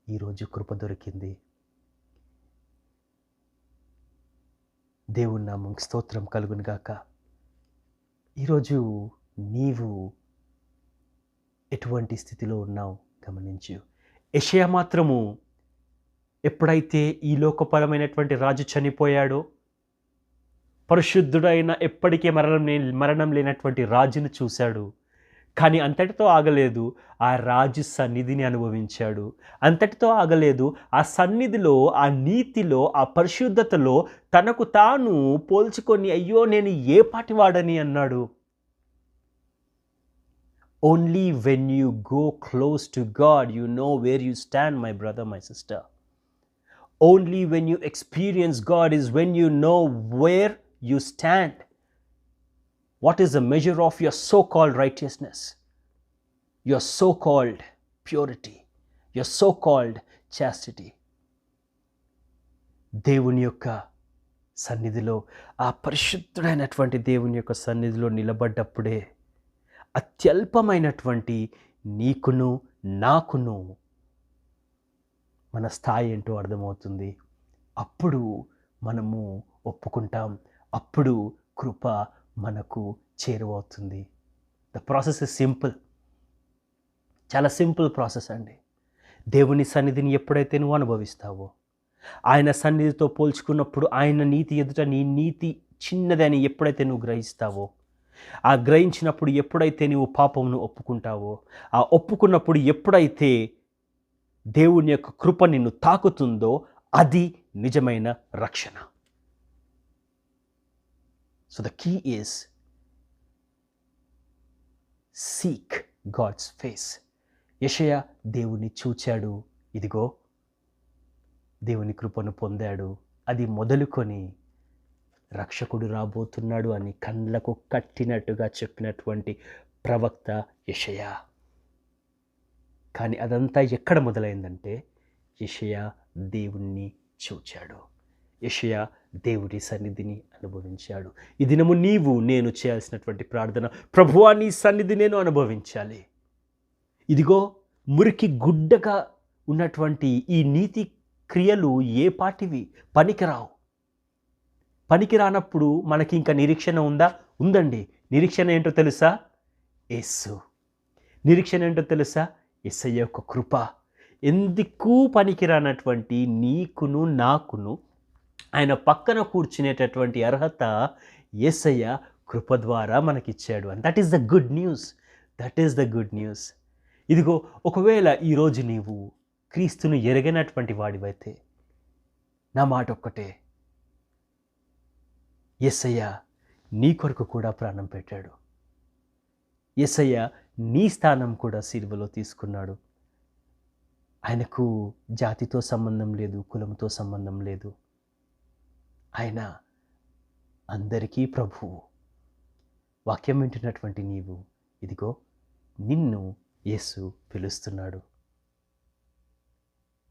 ఈరోజు కృప దొరికింది. దేవుని నామమునకు స్తోత్రం కలుగును గాక. ఈరోజు నీవు ఎటువంటి స్థితిలో ఉన్నావు గమనించు. యెషయా మాత్రము ఎప్పుడైతే ఈ లోకపరమైనటువంటి రాజు చనిపోయాడో, పరిశుద్ధుడైన ఎప్పటికీ మరణం లేనటువంటి రాజును చూశాడు. కానీ అంతటితో ఆగలేదు, ఆ రాజు సన్నిధిని అనుభవించాడు. అంతటితో ఆగలేదు, ఆ సన్నిధిలో, ఆ నీతిలో, ఆ పరిశుద్ధతలో తనకు తాను పోల్చుకొని అయ్యో నేను ఏ పాటివాడని అన్నాడు. Only when you go close to God you know where you stand, my brother, my sister. Only when you experience God is when you know where you stand. What is the measure of your so-called righteousness, your so-called purity, your so-called chastity? దేవుని యొక్క సన్నిధిలో, ఆ పరిశుద్ధుడైనటువంటి దేవుని యొక్క సన్నిధిలో నిలబడ్డప్పుడే అత్యల్పమైనటువంటి నీకును నాకును మన స్థాయి ఏంటో అర్థమవుతుంది. అప్పుడు మనము ఒప్పుకుంటాం, అప్పుడు కృప మనకు చేరువవుతుంది. ద ప్రాసెస్ ఇస్ సింపుల్, చాలా సింపుల్ ప్రాసెస్ అండి. దేవుని సన్నిధిని ఎప్పుడైతే నువ్వు అనుభవిస్తావో, ఆయన సన్నిధితో పోల్చుకున్నప్పుడు ఆయన నీతి ఎదుట నీ నీతి చిన్నదని ఎప్పుడైతే నువ్వు గ్రహిస్తావో, ఆ గ్రహించినప్పుడు ఎప్పుడైతే నువ్వు పాపమును ఒప్పుకుంటావో, ఆ ఒప్పుకున్నప్పుడు ఎప్పుడైతే దేవుని యొక్క కృప నిన్ను తాకుతుందో అది నిజమైన రక్షణ. So the key is seek God's face. యెషయా దేవుని చూచాడు, ఇదిగో దేవుని కృపను పొందాడు, అది మొదలుకొని రక్షకుడు రాబోతున్నాడు అని కళ్ళకు కట్టినట్టుగా చెప్పినటువంటి ప్రవక్త యెషయా. కానీ అదంతా ఎక్కడ మొదలైందంటే యెషయా దేవుణ్ణి చూచాడు, యెషయా దేవుడి సన్నిధిని అనుభవించాడు. ఈ దినము నీవు నేను చేయాల్సినటువంటి ప్రార్థన, ప్రభువా నీ సన్నిధి నేను అనుభవించాలి. ఇదిగో మురికి గుడ్డగా ఉన్నటువంటి ఈ నీతి క్రియలు ఏ పాటివి పనికిరావు. పనికిరానప్పుడు మనకి ఇంకా నిరీక్షణ ఉందా? ఉందండి. నిరీక్షణ ఏంటో తెలుసా? యేసు. నిరీక్షణ ఏంటో తెలుసా? యేసయ్య యొక్క కృప. ఎందుకు పనికిరానటువంటి నీకును నాకును ఆయన పక్కన కూర్చునేటటువంటి అర్హత యేసయ్య కృప ద్వారా మనకిచ్చాడు. And that is the good news. That is the good news. ఇదిగో ఒకవేళ ఈరోజు నీవు క్రీస్తును ఎరగనటువంటి వాడివైతే నా మాట ఒక్కటే, యేసయ్య నీ కొరకు కూడా ప్రాణం పెట్టాడు. యేసయ్య నీ స్థానం కూడా సిలువలో తీసుకున్నాడు. ఆయనకు జాతితో సంబంధం లేదు, కులంతో సంబంధం లేదు. ఆయన అందరికీ ప్రభువు. వాక్యం వింటున్నటువంటి నీవు, ఇదిగో నిన్ను యేసు పిలుస్తున్నాడు.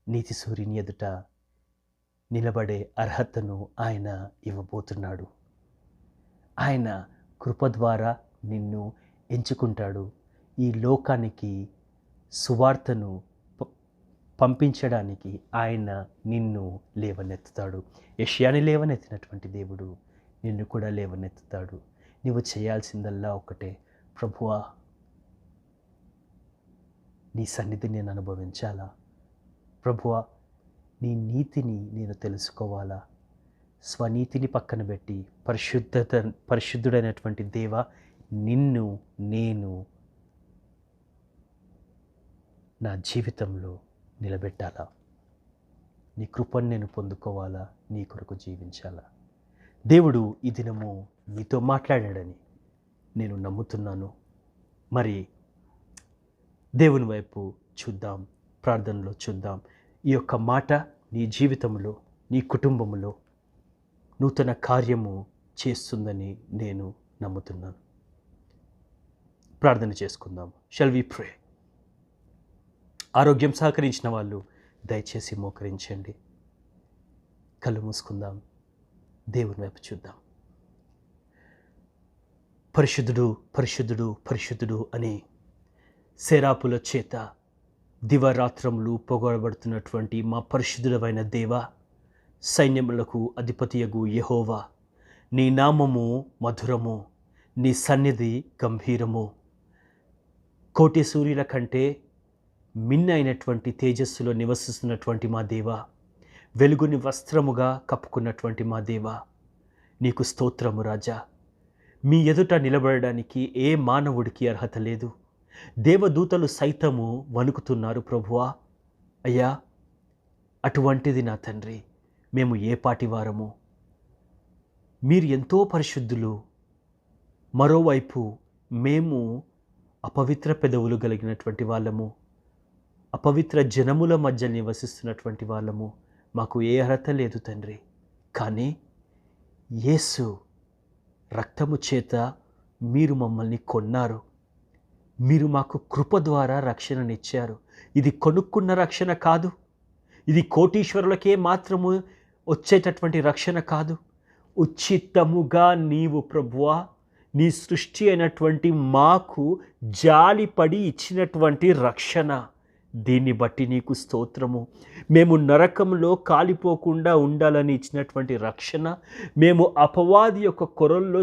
నీతి సూర్యుని ఎదుట నిలబడే అర్హతను ఆయన ఇవ్వబోతున్నాడు. ఆయన కృప ద్వారా నిన్ను ఎంచుకుంటాడు. ఈ లోకానికి సువార్తను పంపించడానికి ఆయన నిన్ను లేవనెత్తుతాడు. యెషయాని లేవనెత్తినటువంటి దేవుడు నిన్ను కూడా లేవనెత్తుతాడు. నీవు చేయాల్సిందల్లా ఒకటే, ప్రభువా నీ సన్నిధిని నేను అనుభవించాలా? ప్రభువా నీ నీతిని నేను తెలుసుకోవాలా? స్వనీతిని పక్కన పెట్టి పరిశుద్ధుడైనటువంటి దేవ నిన్ను నేను నా జీవితంలో నిలబెట్టాలా? నీ కృపను నేను పొందుకోవాలా? నీ కొరకు జీవించాలా? దేవుడు ఈ దినము నీతో మాట్లాడాడని నేను నమ్ముతున్నాను. మరి దేవుని వైపు చూద్దాం, ప్రార్థనలో చూద్దాం. ఈ యొక్క మాట నీ జీవితంలో, నీ కుటుంబంలో నూతన కార్యము చేస్తుందని నేను నమ్ముతున్నాను. ప్రార్థన చేసుకుందాం. షల్ వి ప్రే? ఆరోగ్యం సహకరించిన వాళ్ళు దయచేసి మోకరించండి. కళ్ళు మూసుకుందాం, దేవుని వైపు చూద్దాం. పరిశుద్ధుడు, పరిశుద్ధుడు, పరిశుద్ధుడు అని శరాపుల చేత దివారాత్రములు పొగడబడుతున్నటువంటి మా పరిశుద్ధుడైన దేవ, సైన్యములకు అధిపతియగు యెహోవా, నీ నామము మధురము, నీ సన్నిధి గంభీరము. కోటి సూర్యుల కంటే మిన్నైనటువంటి తేజస్సులో నివసిస్తున్నటువంటి మా దేవ, వెలుగుని వస్త్రముగా కప్పుకున్నటువంటి మా దేవ, నీకు స్తోత్రము రాజా. మీ ఎదుట నిలబడడానికి ఏ మానవుడికి అర్హత లేదు. దేవదూతలు సైతము వణుకుతున్నారు ప్రభువా. అయ్యా, అటువంటిది నా తండ్రి మేము ఏ పాటి వారము. మీరు ఎంతో పరిశుద్ధులు. మరోవైపు మేము అపవిత్ర పెదవులు కలిగినటువంటి వాళ్ళము, అపవిత్ర జనముల మధ్య నివసిస్తున్నటువంటి వాళ్ళము. మాకు ఏ అర్హత లేదు తండ్రి. కానీ యేసు రక్తము చేత మీరు మమ్మల్ని కొన్నారు. మీరు మాకు కృప ద్వారా రక్షణనిచ్చారు. ఇది కొనుక్కున్న రక్షణ కాదు. ఇది కోటీశ్వరులకే మాత్రము వచ్చేటటువంటి రక్షణ కాదు. ఉచితముగా నీవు ప్రభువా నీ సృష్టి అయినటువంటి మాకు జాలిపడి ఇచ్చినటువంటి రక్షణ. దీన్ని బట్టి నీకు స్తోత్రము. మేము నరకంలో కాలిపోకుండా ఉండాలని ఇచ్చినటువంటి రక్షణ, మేము అపవాది యొక్క కొరల్లో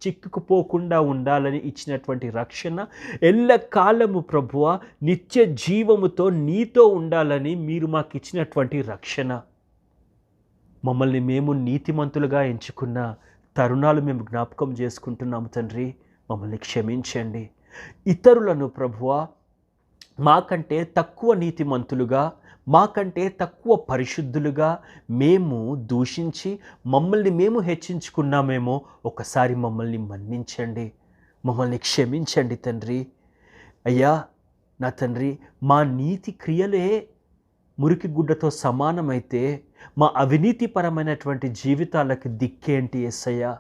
చిక్కుకుపోకుండా ఉండాలని ఇచ్చినటువంటి రక్షణ, ఎల్లకాలము ప్రభువా నిత్య జీవముతో నీతో ఉండాలని మీరు మాకు ఇచ్చినటువంటి రక్షణ. మమ్మల్ని మేము నీతిమంతులుగా ఎంచుకున్న తరుణాలు మేము జ్ఞాపకం చేసుకుంటున్నాము తండ్రి. మమ్మల్ని క్షమించండి. ఇతరులను ప్రభువా మాకంటే తక్కువ నీతిమంతులుగా, మాకంటే తక్కువ పరిశుద్ధులుగా మేము దూషించి మమ్మల్ని మేము హెచ్చించుకున్నామేమో. ఒకసారి మమ్మల్ని మన్నించండి, మమ్మల్ని క్షమించండి తండ్రి. అయ్యా నా తండ్రి, మా నీతి క్రియలే మురికి గుడ్డతో సమానమైతే మా అవినీతిపరమైనటువంటి జీవితాలకు దిక్కేంటి యేసయ్యా?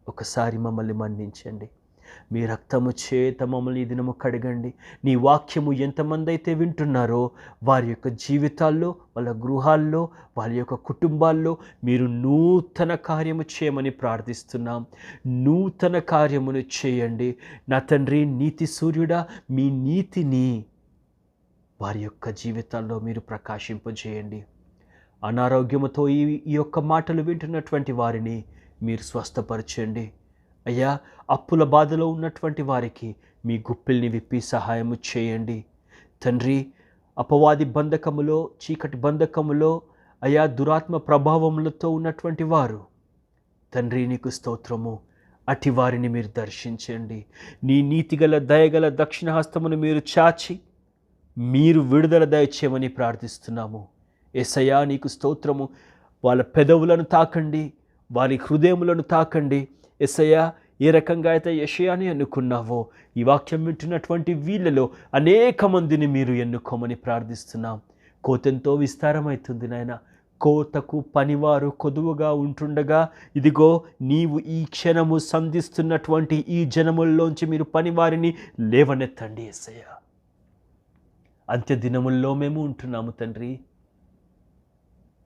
ఒకసారి మమ్మల్ని మన్నించండి. మీ రక్తము చేత మమ్మల్ని ఈ దినము కడగండి. నీ వాక్యము ఎంతమంది అయితే వింటున్నారో వారి యొక్క జీవితాల్లో, వాళ్ళ గృహాల్లో, వాళ్ళ యొక్క కుటుంబాల్లో మీరు నూతన కార్యము చేయమని ప్రార్థిస్తున్నాం. నూతన కార్యమును చేయండి నా తండ్రి. నీతి సూర్యుడా, మీ నీతిని వారి యొక్క జీవితాల్లో మీరు ప్రకాశింపజేయండి. అనారోగ్యముతో ఈ యొక్క మాటలు వింటున్నటువంటి వారిని మీరు స్వస్థపరచండి. అయ్యా, అప్పుల బాధలో ఉన్నటువంటి వారికి మీ గుప్పిల్ని విప్పి సహాయము చేయండి తండ్రి. అపవాది బంధకములో, చీకటి బంధకములో అయ్యా దురాత్మ ప్రభావములతో ఉన్నటువంటి వారు తండ్రి నీకు స్తోత్రము. అటి వారిని మీరు దర్శించండి. నీ నీతిగల దయగల దక్షిణ హస్తమును మీరు చాచి మీరు విడుదల దయచేయమని ప్రార్థిస్తున్నాము. యేసయ్యా నీకు స్తోత్రము. వాళ్ళ పెదవులను తాకండి, వారి హృదయములను తాకండి. యేసయ్యా, ఏ రకంగా అయితే యెషయాని ఎన్నుకున్నావో ఈ వాక్యం వింటున్నటువంటి వీళ్ళలో అనేక మందిని మీరు ఎన్నుకోమని ప్రార్థిస్తున్నాం. కోతెంతో విస్తారమవుతుంది నాయన. కోతకు పనివారు కొదువుగా ఉంటుండగా ఇదిగో నీవు ఈ క్షణము సంధిస్తున్నటువంటి ఈ జనముల్లోంచి మీరు పనివారిని లేవనెత్తండి యేసయ్యా. అంత్యదినముల్లో మేము ఉంటున్నాము తండ్రి.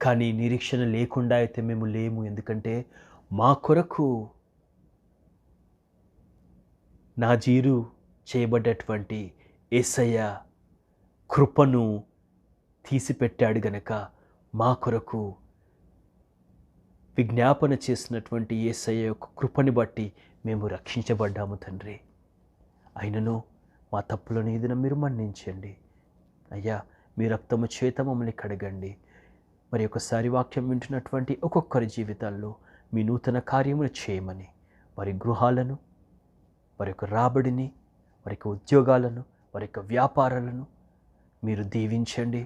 కానీ నిరీక్షణ లేకుండా అయితే మేము లేము. ఎందుకంటే మా కొరకు నాజీరు చేయబడ్డటువంటి యేసయ్య కృపను తీసిపెట్టాడు గనక మా కొరకు విజ్ఞాపన చేసినటువంటి యేసయ్య యొక్క కృపని బట్టి మేము రక్షించబడ్డాము తండ్రి. అయినను మా తప్పులను ఈ దినం మీరు మన్నించండి అయ్యా. మీ రక్తము చేత మమ్మల్ని కడగండి. మరి ఒకసారి వాక్యం వింటున్నటువంటి ఒక్కొక్కరి జీవితాల్లో మీ నూతన కార్యములు చేయమని, వారి గృహాలను, వారి యొక్క రాబడిని, వారి యొక్క ఉద్యోగాలను, వారి యొక్క వ్యాపారాలను మీరు దీవించండి.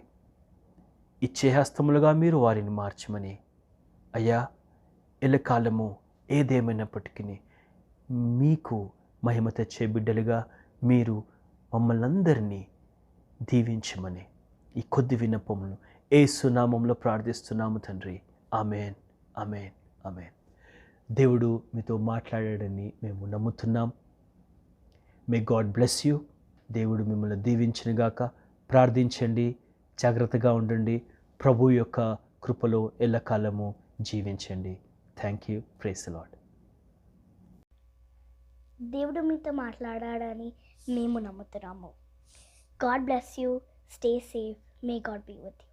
ఇచ్చే హస్తములుగా మీరు వారిని మార్చమని అయ్యా. ఎల్లకాలము ఏదేమైనప్పటికీ మీకు మహిమ తెచ్చే బిడ్డలుగా మీరు మమ్మల్ని అందరినీ దీవించమని ఈ కొద్ది విన్నపమును యేసు నామములో ప్రార్థిస్తున్నాము తండ్రి. ఆమేన్, ఆమేన్, ఆమేన్. దేవుడు మీతో మాట్లాడాడని మేము నమ్ముతున్నాం. May God bless you. దేవుడు మిమ్మల్ని దీవించునుగాక. ప్రార్థించండి, జాగ్రత్తగా ఉండండి. ప్రభు యొక్క కృపలో ఎల్లకాలము జీవించండి. Thank you. Praise the Lord. దేవుడు మీతో మాట్లాడాడని మేము నమ్ముతున్నాము. God bless you. Stay safe. May God be with you.